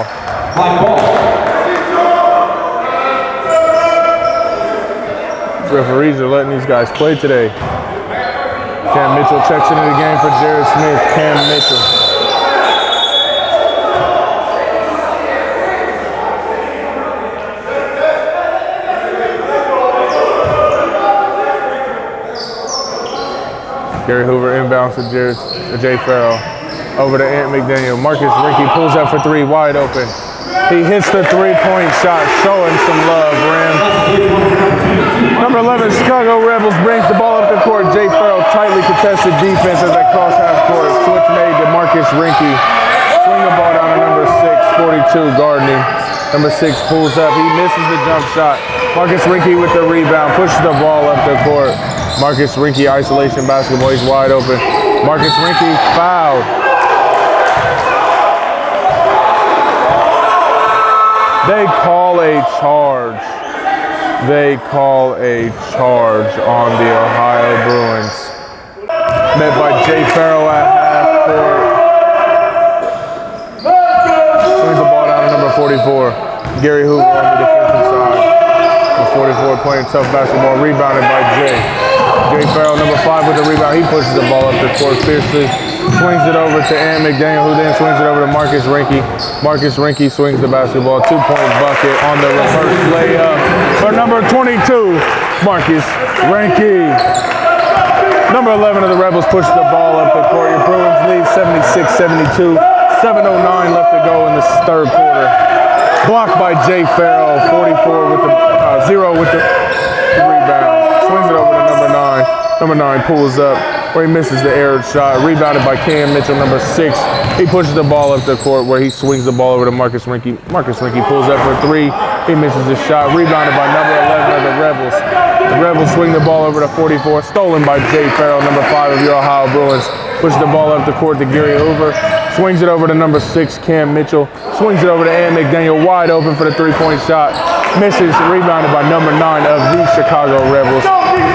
Referees are letting these guys play today. Cam Mitchell checks into the game for Jared Smith. Cam Mitchell. Gary Hoover inbounds to Jay Farrell. Over to Ant McDaniel. Marcus Rinke pulls up for 3, wide open. He hits the 3-point shot, showing some love, Ram. Number 11, Chicago Rebels brings the ball up the court. Jay Farrell tightly contested defense as they cross half court. Switch made to Marcus Rinke. Swing the ball down to number 6, 42, Gardner. Number 6 pulls up. He misses the jump shot. Marcus Rinke with the rebound, pushes the ball up the court. Marcus Rinke, isolation basketball, he's wide open. Marcus Rinke fouled. They call a charge. They call a charge on the Ohio Bruins. Met by Jay Farrell at half court. Swings the ball down to number 44. Gary Hoover on the defensive side. Number 44 playing tough basketball, rebounded by Jay. Jay Farrell, number 5 with the rebound. He pushes the ball up the court fiercely. Swings it over to Ant McDaniel, who then swings it over to Marcus Rinke. Marcus Rinke swings the basketball. 2-point bucket on the reverse layup for number 22, Marcus Rinke. Number 11 of the Rebels pushes the ball up the court. Your Bruins lead 76-72. 7:09 left to go in the third quarter. Blocked by Jay Farrell. 44 with the 0 with the rebound. Swings it over to number 9. Number 9 pulls up where he misses the error shot. Rebounded by Cam Mitchell, number 6. He pushes the ball up the court where he swings the ball over to Marcus Rinke. Marcus Rinke pulls up for 3. He misses the shot. Rebounded by number 11 of the Rebels. The Rebels swing the ball over to 44. Stolen by Jay Farrell, number 5 of your Ohio Bruins. Pushes the ball up the court to Gary Hoover. Swings it over to number 6, Cam Mitchell. Swings it over to Ant McDaniel, wide open for the 3-point shot. Misses, rebounded by number 9 of the Chicago Rebels.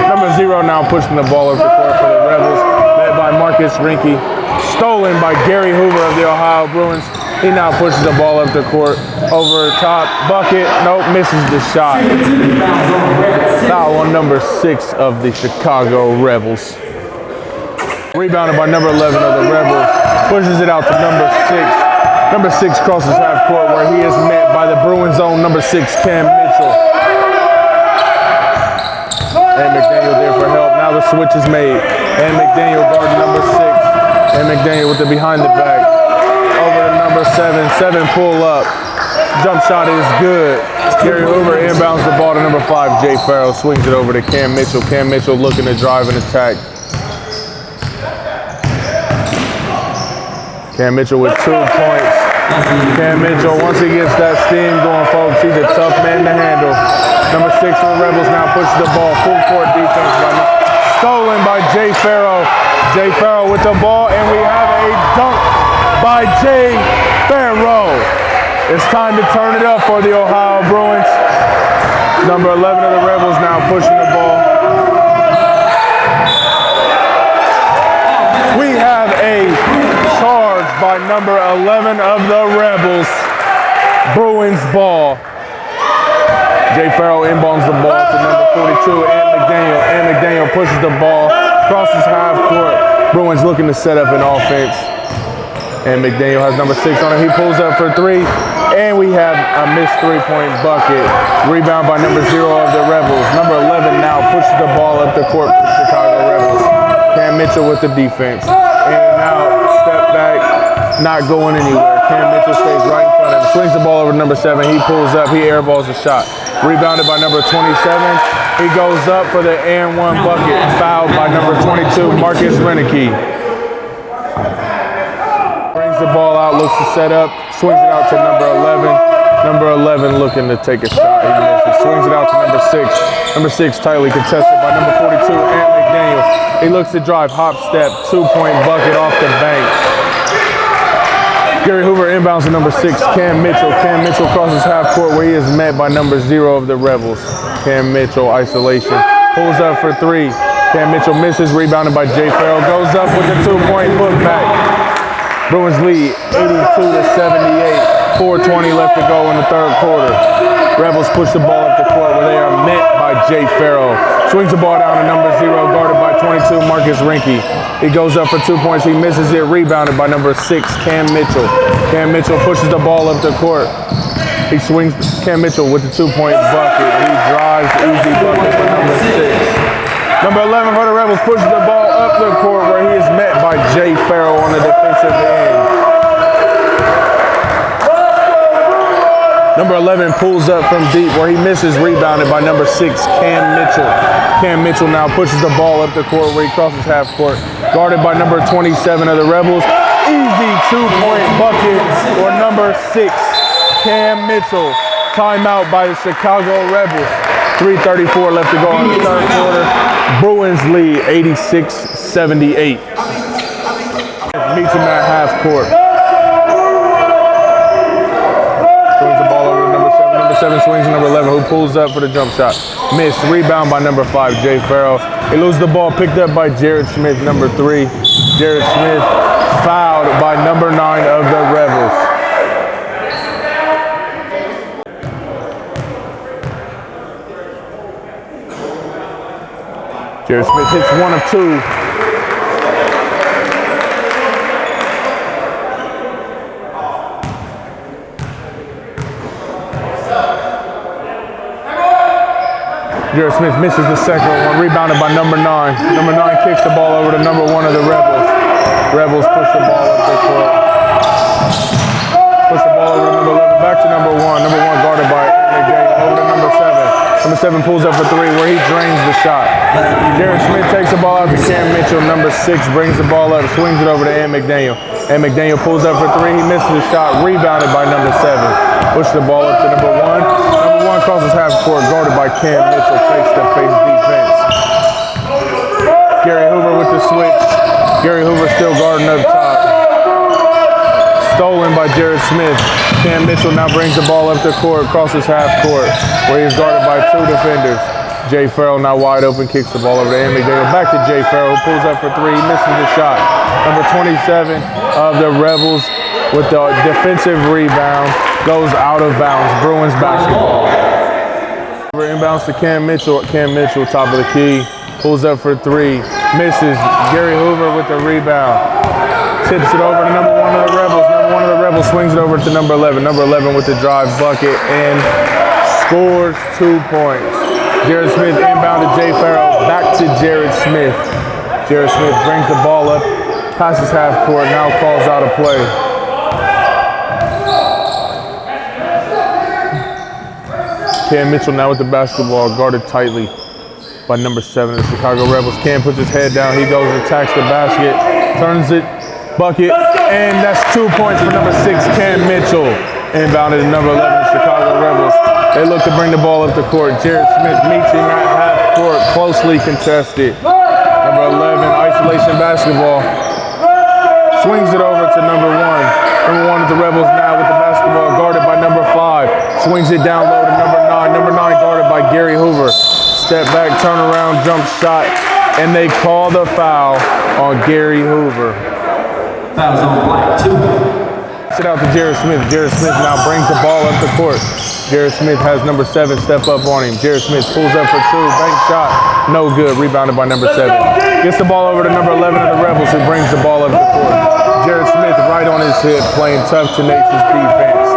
Number 0 now pushing the ball up the court for the Rebels, led by Marcus Rinke. Stolen by Gary Hoover of the Ohio Bruins. He now pushes the ball up the court, over top, bucket, nope, misses the shot. Foul on number 6 of the Chicago Rebels. Rebounded by number 11 of the Rebels, pushes it out to number 6. Number 6 crosses half court where he is met by the Bruins own number 6, Cam Mitchell. And McDaniel there for help. Now the switch is made. And McDaniel guarding number 6. And McDaniel with the behind the back. Over to number 7. 7 pull up. Jump shot is good. Gary Hoover inbounds the ball to number 5, Jay Farrell. Swings it over to Cam Mitchell. Cam Mitchell looking to drive and attack. Cam Mitchell with 2 points. Cam Mitchell, once he gets that steam going, folks, he's a tough man to handle. Number 6 for the Rebels now pushes the ball. Full court defense stolen by Jay Farrow. Jay Farrow with the ball, and we have a dunk by Jay Farrow. It's time to turn it up for the Ohio Bruins. Number 11 of the Rebels now pushing the ball. We have a charge by number 11 of the Rebels. Bruins ball. Jay Farrow inbounds the ball to number 42 and McDaniel. And McDaniel pushes the ball, crosses half court. Bruins looking to set up an offense. And McDaniel has number 6 on it. He pulls up for 3. And we have a missed 3-point bucket. Rebound by number 0 of the Rebels. Number 11 now pushes the ball up the court for the Chicago Rebels. Cam Mitchell with the defense. And now step back, not going anywhere. Cam Mitchell stays right in front of him. Swings the ball over to number 7. He pulls up. He airballs the shot. Rebounded by number 27. He goes up for the and 1 bucket. Fouled by number 22, Marcus Renicky. Brings the ball out, looks to set up, swings it out to number 11. Number 11 looking to take a shot. He misses. Swings it out to number 6. Number 6 tightly contested by number 42, Ant McDaniel. He looks to drive, hop, step, 2-point bucket off the bank. Gary Hoover inbounds to number 6, Cam Mitchell. Cam Mitchell crosses half court where he is met by number 0 of the Rebels. Cam Mitchell, isolation. Pulls up for 3. Cam Mitchell misses, rebounded by Jay Farrell. Goes up with a 2-point putback. Bruins lead 82-78. 4:20 left to go in the third quarter. Rebels push the ball up the court where they are met by Jay Farrell. Swings the ball down to number 0, guarded by 22, Marcus Renicky. He goes up for 2 points. He misses it, rebounded by number 6, Cam Mitchell. Cam Mitchell pushes the ball up the court. He swings Cam Mitchell with the 2-point bucket. He drives, easy bucket for number 6. Number 11 for the Rebels pushes the ball up the court where he is met by Jay Farrell on the defensive end. Number 11 pulls up from deep where he misses, rebounded by number 6, Cam Mitchell. Cam Mitchell now pushes the ball up the court where he crosses half court. Guarded by number 27 of the Rebels. Easy 2-point bucket for number 6, Cam Mitchell. Timeout by the Chicago Rebels. 3:34 left to go in the third quarter. Bruins lead 86-78. Meets him at half court. Swings the ball over to number 7. Number 7 swings to number 11, who pulls up for the jump shot. Missed. Rebound by number 5, Jay Farrell. He loses the ball, picked up by Jared Smith, number 3. Jared Smith fouled by number 9 of the Rebels. Jared Smith hits 1 of 2. Jared Smith misses the second one, rebounded by number 9. Number 9 kicks the ball over to number 1 of the Rebels. Rebels push the ball up the court. Push the ball over to number 11, back to number 1. Number 1 guarded by McDaniel, over to number 7. Number 7 pulls up for 3 where he drains the shot. Jared Smith takes the ball out to Cam Mitchell. Number 6 brings the ball up, swings it over to Ant McDaniel. And McDaniel pulls up for 3. He misses the shot, rebounded by number 7. Push the ball up to number 1. Number 1 crosses half court, guarded by Cam Mitchell, face-to-face defense. Gary Hoover with the switch. Gary Hoover still guarding up top. Stolen by Jared Smith. Cam Mitchell now brings the ball up the court, crosses half court, where he's guarded by 2 defenders. Jay Farrell now wide open, kicks the ball over to Ant McDaniel. Back to Jay Farrell, who pulls up for 3. He misses the shot. Number 27 of the Rebels with the defensive rebound goes out of bounds. Bruins basketball. Inbounds to Cam Mitchell. Cam Mitchell, top of the key, pulls up for 3. Misses. Gary Hoover with the rebound. Tips it over to number 1 of the Rebels. Number 1 of the Rebels swings it over to number 11. Number 11 with the drive bucket and scores 2 points. Jared Smith inbound to Jay Farrell. Back to Jared Smith. Jared Smith brings the ball up, passes half court, now calls out a play. Cam Mitchell now with the basketball, guarded tightly by number 7 of the Chicago Rebels. Cam puts his head down, he goes and attacks the basket, turns it, bucket, and that's 2 points for number 6, Cam Mitchell. Inbounded to number 11 of the Chicago Rebels. They look to bring the ball up the court. Jared Smith meets him at half court, closely contested. Number 11, isolation basketball. Swings it over to number 1. Number 1 of the Rebels now with the basketball, guarded by number 5. Swings it down low to number 9. Number 9 guarded by Gary Hoover. Step back, turn around, jump shot, and they call the foul on Gary Hoover. Foul's on Black, 2. Sit out to Jared Smith. Jared Smith now brings the ball up the court. Jared Smith has number 7 step up on him. Jared Smith pulls up for 2. Bank shot. No good. Rebounded by number 7. Gets the ball over to number 11 of the Rebels, who brings the ball up the court. Jared Smith right on his hip, playing tough, tenacious defense.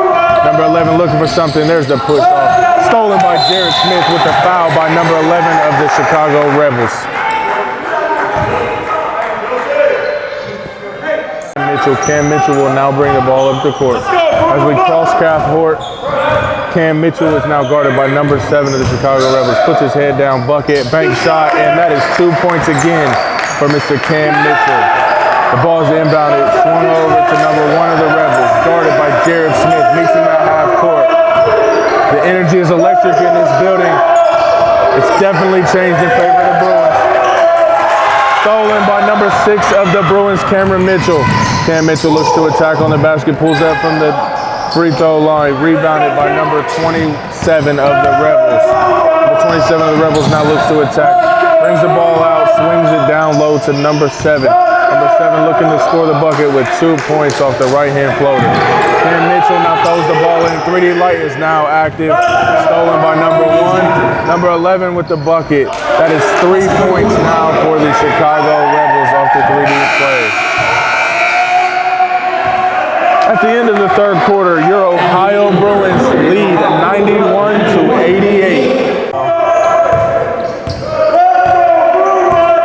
Number 11 looking for something. There's the push off. Stolen by Jared Smith with the foul by number 11 of the Chicago Rebels. Cam Mitchell will now bring the ball up the court. As we cross half court, Cam Mitchell is now guarded by number 7 of the Chicago Rebels. Puts his head down, bucket, bank shot, and that is 2 points again for Mr. Cam Mitchell. The ball is inbounded, swung over to number 1 of the Rebels, guarded by Jared Smith, meets him at half court. The energy is electric in this building. It's definitely changed in favor of the Bruins. Stolen by number 6 of the Bruins, Cameron Mitchell. Cam Mitchell looks to attack on the basket, pulls up from the free throw line, rebounded by number 27 of the Rebels. Number 27 of the Rebels now looks to attack, brings the ball out, swings it down low to number 7. Number 7 looking to score the bucket with 2 points off the right-hand floater. Cam Mitchell now throws the ball in. 3D light is now active, stolen by number 1. Number 11 with the bucket. That is 3 points now for the Chicago Rebels off the 3D play. At the end of the third quarter, your Ohio Bruins lead 91-88.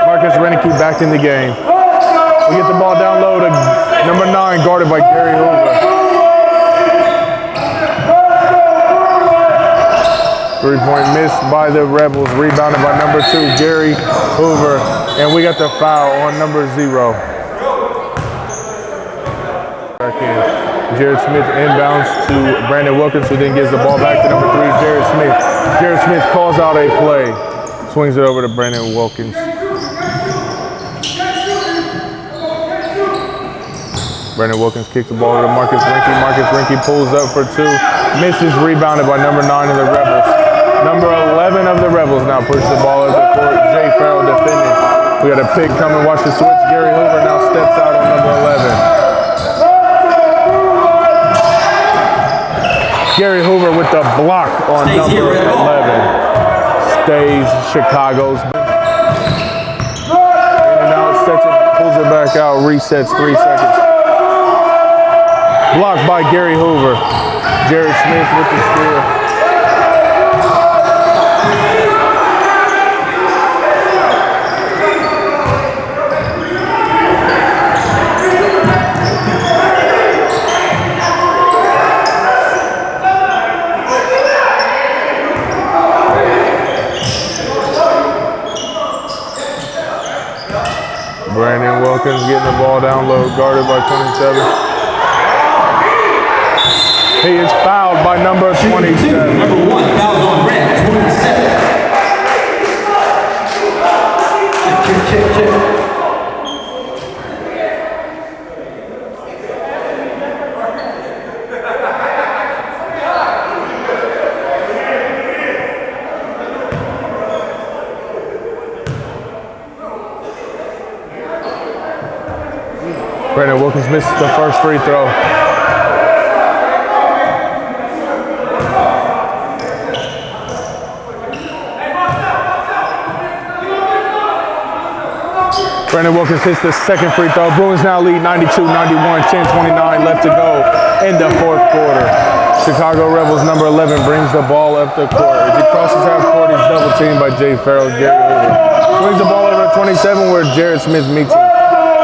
Marcus Renicky back in the game. We get the ball down low to number 9, guarded by Gary Hoover. 3-point miss by the Rebels, rebounded by number 2, Gary Hoover. And we got the foul on number 0. Jared Smith inbounds to Brandon Wilkins, who then gives the ball back to number 3, Jared Smith. Jared Smith calls out a play, swings it over to Brandon Wilkins. Brandon Wilkins kicks the ball over to Marcus Rinke. Marcus Rinke pulls up for 2, misses, rebounded by number 9 of the Rebels. Number 11 of the Rebels now pushes the ball over the court. Jay Farrell defending. We got a pick coming, watch the switch. Gary Hoover now steps out on number 11. Gary Hoover with the block on number 11. Stays Chicago's. In and out, sets it, pulls it back out, resets 3 seconds. Blocked by Gary Hoover. Jared Smith with the steal. Brandon Wilkins getting the ball down low, guarded by 27. He is fouled by number 27. Number 1, fouls on red, 27. Check. Brandon Wilkins misses the first free throw. Brandon Wilkins hits the second free throw. Bruins now lead 92-91, 10:29 left to go in the fourth quarter. Chicago Rebels number 11 brings the ball up the court. As he crosses half court, he's double teamed by Jay Farrell, Gary Hoover. Swings the ball over to 27 where Jared Smith meets him.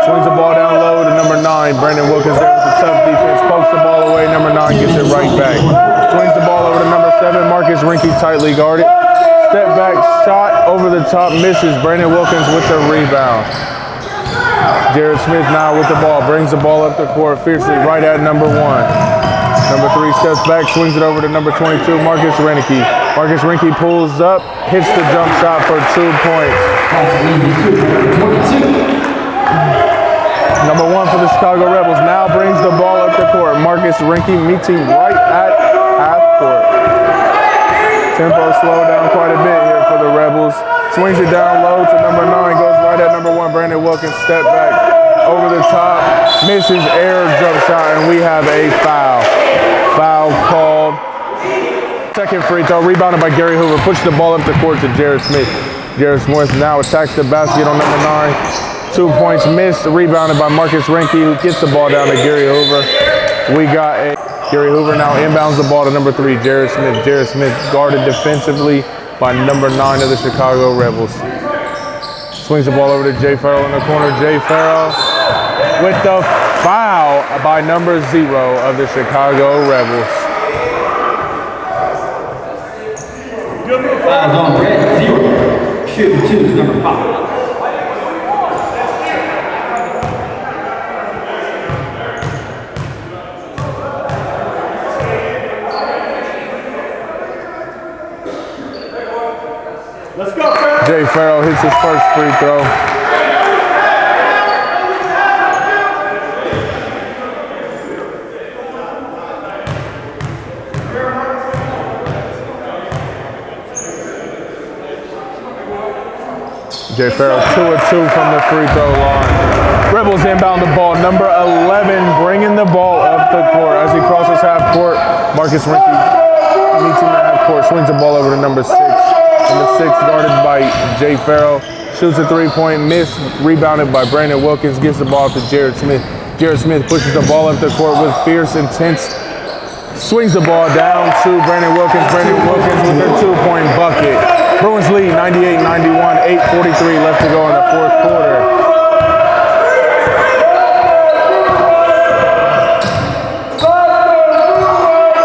Swings the ball down low to number 9. Brandon Wilkins there with a tough defense. Pokes the ball away. Number 9 gets it right back. Swings the ball over to number 7. Marcus Rinke tightly guarded. Step back shot over the top. Misses. Brandon Wilkins with the rebound. Jared Smith now with the ball. Brings the ball up the court fiercely right at number 1. Number 3 steps back, swings it over to number 22, Marcus Renicky. Marcus Renicky pulls up, hits the jump shot for 2 points. Number 1 for the Chicago Rebels now brings the ball up the court. Marcus Renicky meets him right at half court. Tempo slowed down quite a bit here for the Rebels. Swings it down low to number 9, goes right at number 1, Brandon Wilkins, step back, over the top, misses air jump shot, and we have a foul. Foul called. Second free throw, rebounded by Gary Hoover, pushes the ball up the court to Jared Smith. Jared Smith now attacks the basket on number 9. 2 points missed, rebounded by Marcus Renicky, who gets the ball down to Gary Hoover. We got a Gary Hoover now inbounds the ball to number 3, Jared Smith. Jared Smith guarded defensively by number 9 of the Chicago Rebels. Swings the ball over to Jay Farrell in the corner. Jay Farrell with the foul by number 0 of the Chicago Rebels. Fouls on red, 0. Shooting 2 is number 5. Let's go, Farrell. Jay Farrell hits his first free throw. Jay Farrell 2 of 2 from the free throw line. Rebels inbound the ball. Number 11 bringing the ball up the court as he crosses half court. Marcus Renicky meets him at half court, swings the ball over to number 6. Number 6 guarded by Jay Farrell. Shoots a 3-point miss, rebounded by Brandon Wilkins, gives the ball to Jared Smith. Jared Smith pushes the ball up the court with fierce, intense, swings the ball down to Brandon Wilkins. Brandon Wilkins with their 2-point bucket. Bruins lead 98-91, 8:43 left to go in the fourth quarter.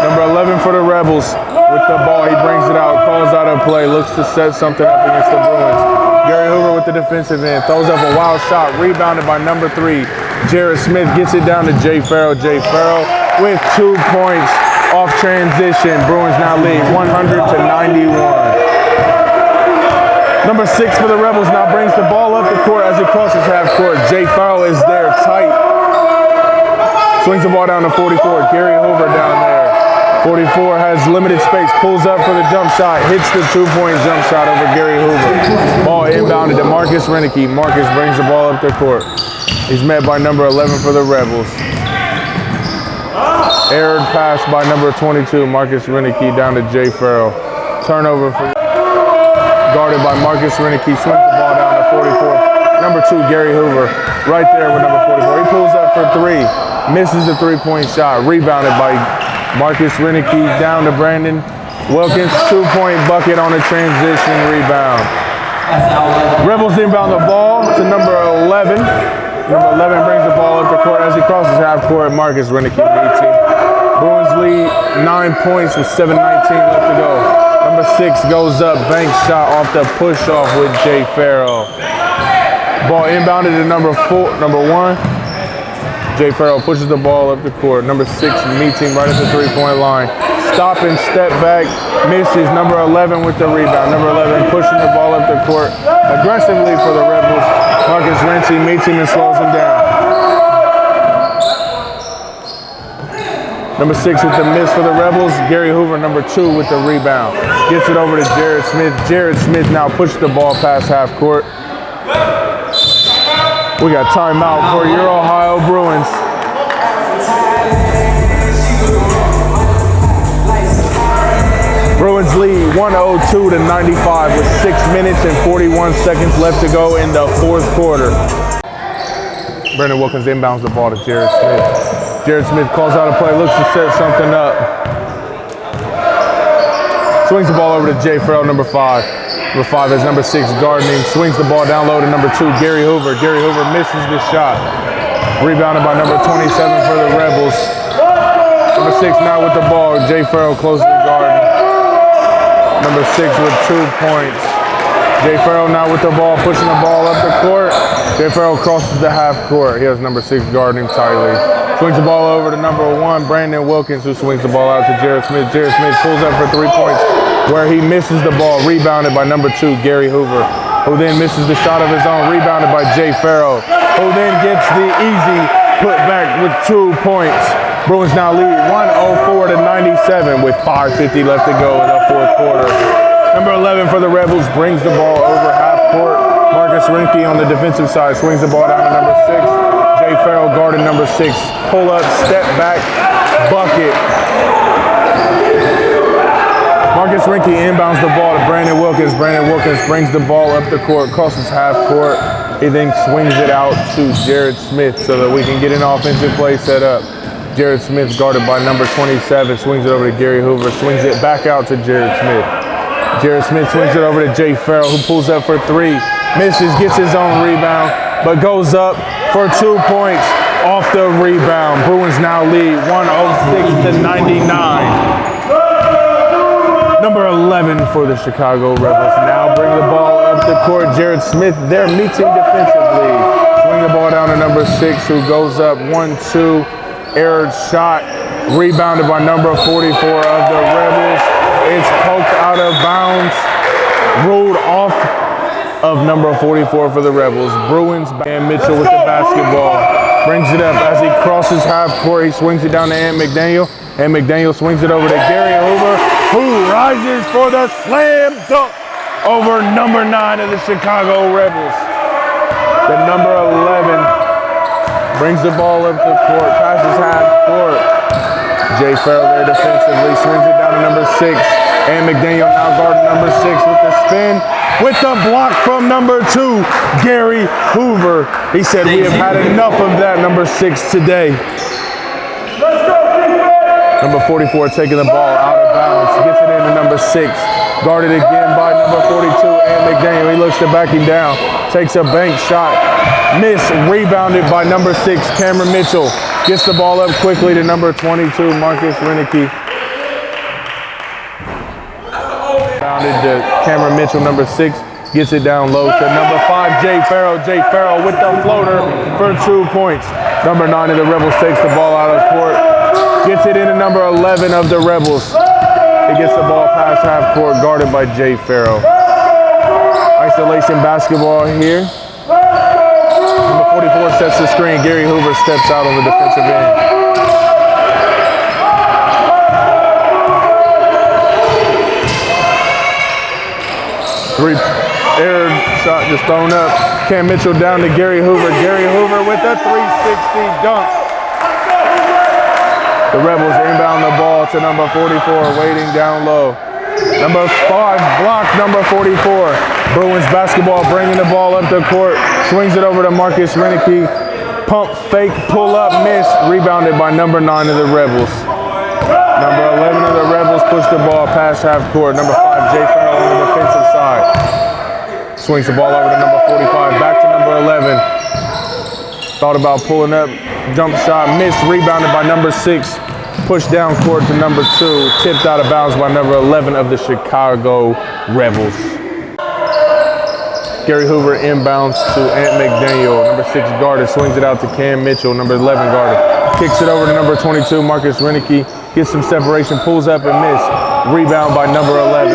Number 11 for the Rebels with the ball. He brings it out, calls out a play, looks to set something up against the Bruins. Gary Hoover with the defensive end, throws up a wild shot, rebounded by number 3. Jared Smith gets it down to Jay Farrell. Jay Farrell with 2 points off transition. Bruins now lead 100-91. Number 6 for the Rebels now brings the ball up the court as he crosses half court. Jay Farrell is there tight. Swings the ball down to 44. Gary Hoover down there. 44 has limited space, pulls up for the jump shot, hits the 2-point jump shot over Gary Hoover. Ball inbounded to Marcus Renicky. Marcus brings the ball up the court. He's met by number 11 for the Rebels. Errored pass by number 22, Marcus Renicky, down to Jay Farrell. Turnover for guarded by Marcus Renicky, swings the ball down to 44. Number 2, Gary Hoover, right there with number 44. He pulls up for 3, misses the 3-point shot, rebounded by Marcus Renicky, down to Brandon Wilkins, 2-point bucket on a transition rebound. Rebels inbound the ball to number 11. Number 11 brings the ball up the court as he crosses half court. Marcus Renicky meets him. Bruins lead 9 points with 7:19 left to go. Number 6 goes up, bank shot off the push-off with Jay Farrell. Ball inbounded to number 1. Jay Farrell pushes the ball up the court. Number 6 meets him right at the 3-point line. Stop and step back, misses. Number 11 with the rebound. Number 11 pushing the ball up the court aggressively for the Rebels. Marcus Renicky meets him and slows him down. Number 6 with the miss for the Rebels. Gary Hoover, number 2 with the rebound. Gets it over to Jared Smith. Jared Smith now pushes the ball past half court. We got timeout for your Ohio Bruins. Bruins lead 102-95 with 6 minutes and 41 seconds left to go in the fourth quarter. Brandon Wilkins inbounds the ball to Jared Smith. Jared Smith calls out a play, looks to set something up. Swings the ball over to Jay Farrell, number 5. Number 5 is number 6 guarding him. Swings the ball down low to number 2, Gary Hoover. Gary Hoover misses the shot. Rebounded by number 27 for the Rebels. Number 6 now with the ball. Jay Farrell closes the guard. Number 6 with 2 points. Jay Farrell now with the ball, pushing the ball up the court. Jay Farrell crosses the half court. He has number 6 guarding him tightly. Swings the ball over to number 1, Brandon Wilkins, who swings the ball out to Jared Smith. Jared Smith pulls up for 3 points, where he misses the ball, rebounded by number 2, Gary Hoover, who then misses the shot of his own, rebounded by Jay Farrell, who then gets the easy putback with 2 points. Bruins now lead 104-97 with 5:50 left to go in the 4th quarter. Number 11 for the Rebels brings the ball over half court. Marcus Rinke on the defensive side swings the ball down to number 6. Jay Farrell guarded number 6. Pull up, step back, bucket. Marcus Rinke inbounds the ball to Brandon Wilkins. Brandon Wilkins brings the ball up the court, crosses half court. He then swings it out to Jared Smith so that we can get an offensive play set up. Jared Smith guarded by number 27, swings it over to Gary Hoover, swings it back out to Jared Smith. Jared Smith swings it over to Jay Farrell, who pulls up for 3, misses, gets his own rebound, but goes up for 2 points off the rebound. Bruins now lead 106-99. Number 11 for the Chicago Rebels now bring the ball up the court. Jared Smith, they're meeting defensively. Swing the ball down to number 6, who goes up 1-2. Errored shot, rebounded by number 44 of the Rebels. It's poked out of bounds, ruled off of number 44 for the Rebels. Bruins, and Mitchell with the basketball. Brings it up as he crosses half court. He swings it down to Ant McDaniel. And McDaniel swings it over to Gary Hoover, who rises for the slam dunk over number 9 of the Chicago Rebels. The number 11 brings the ball up the court, passes half court. Jay Farrell there defensively, swings it down to number 6. And McDaniel now guarding number 6 with the spin, with the block from number 2, Gary Hoover. He said, "We have had enough of that, number 6 today." Number 44 taking the ball out of bounds, gets it into number 6. Guarded again by number 42, and McDaniel. He looks to back him down, takes a bank shot, miss, rebounded by number 6, Cameron Mitchell. Gets the ball up quickly to number 22, Marcus Rinke. Bounded to Cameron Mitchell, number 6. Gets it down low to number 5, Jay Farrell. Jay Farrell with the floater for 2 points. Number 9 of the Rebels takes the ball out of court. Gets it into number 11 of the Rebels. He gets the ball past half court, guarded by Jay Farrell. Isolation basketball here. Number 44 sets the screen. Gary Hoover steps out on the defensive end. Error shot just thrown up. Cam Mitchell down to Gary Hoover. Gary Hoover with a 360 dunk. The Rebels inbound the ball to number 44, waiting down low. Number 5 blocked number 44. Bruins basketball bringing the ball up the court. Swings it over to Marcus Rinke. Pump, fake, pull up, miss. Rebounded by number 9 of the Rebels. Number 11 of the Rebels push the ball past half court. Number 5, Jay Farrell on the defensive side. Swings the ball over to number 45. Back to number 11. Thought about pulling up. Jump shot, missed, rebounded by number 6. Pushed down court to number 2. Tipped out of bounds by number 11 of the Chicago Rebels. Gary Hoover inbounds to Ant McDaniel. Number 6 guarded, swings it out to Cam Mitchell. Number 11 guarded. Kicks it over to number 22, Marcus Rinke. Gets some separation, pulls up and miss. Rebound by number 11.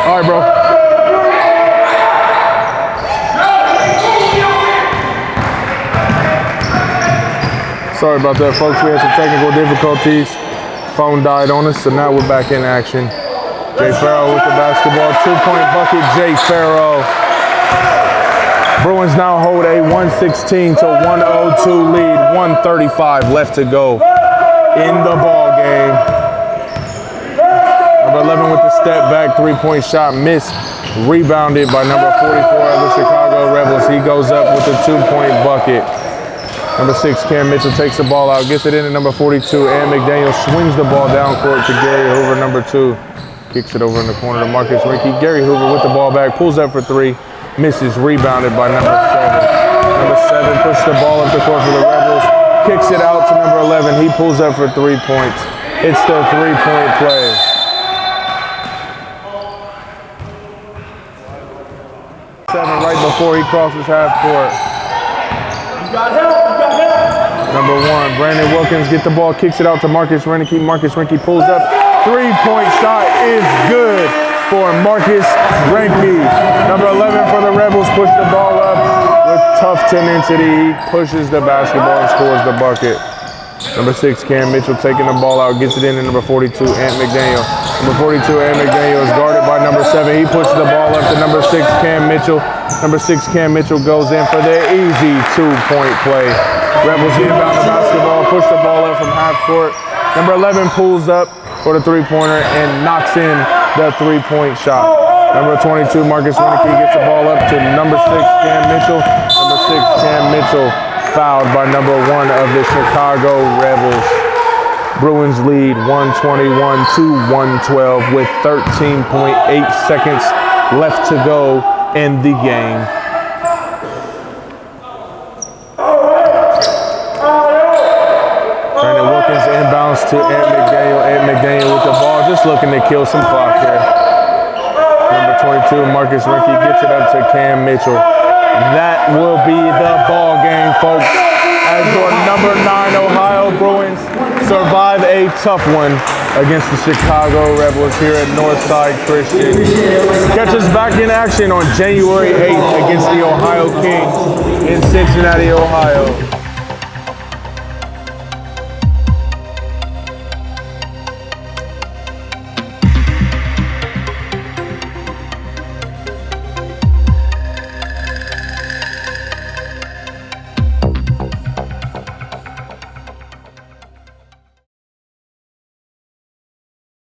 All right, bro. Sorry about that, folks. We had some technical difficulties. Phone died on us, so now we're back in action. Jay Farrow with the basketball. 2-point bucket, Jay Farrow. Bruins now hold a 116 to 102 lead. 1:35 left to go in the ball game. Number 11 with the step back 3-point shot, missed. Rebounded by number 44 of the Chicago Rebels. He goes up with a 2-point bucket. Number 6, Cam Mitchell takes the ball out, gets it in at number 42, and McDaniel swings the ball down court to Gary Hoover, number 2. Kicks it over in the corner to Marcus Rinke. Gary Hoover with the ball back, pulls up for 3, misses, rebounded by number 7. Number 7 pushes the ball up the court for the Rebels, kicks it out to number 11. He pulls up for 3 points. It's the 3-point play. Right before he crosses half court. Number 1, Brandon Wilkins get the ball, kicks it out to Marcus Rinke. Marcus Rinke pulls up. 3-point shot is good for Marcus Rinke. Number 11 for the Rebels push the ball up with tough tenacity. He pushes the basketball and scores the bucket. Number 6, Cam Mitchell taking the ball out, gets it in at number 42, Ant McDaniel. Number 42, Ant McDaniel is guarded by number 7. He pushes the ball up to number 6, Cam Mitchell. Number 6, Cam Mitchell goes in for the easy 2-point play. Rebels inbound the basketball, push the ball up from half court. Number 11 pulls up for the 3-pointer and knocks in the 3-point shot. Number 22, Marcus Rinke gets the ball up to number 6, Cam Mitchell. Number 6, Cam Mitchell fouled by number 1 of the Chicago Rebels. Bruins lead 121 to 112 with 13.8 seconds left to go in the game. Brandon Wilkins inbounds to Ant McDaniel. Ant McDaniel with the ball, just looking to kill some clock here. Number 22, Marcus Rinke gets it up to Cam Mitchell. That will be the ball game, folks, as your number 9 Ohio Bruins survive a tough one against the Chicago Rebels here at Northside Christian. Catch us back in action on January 8th against the Ohio Kings in Cincinnati, Ohio.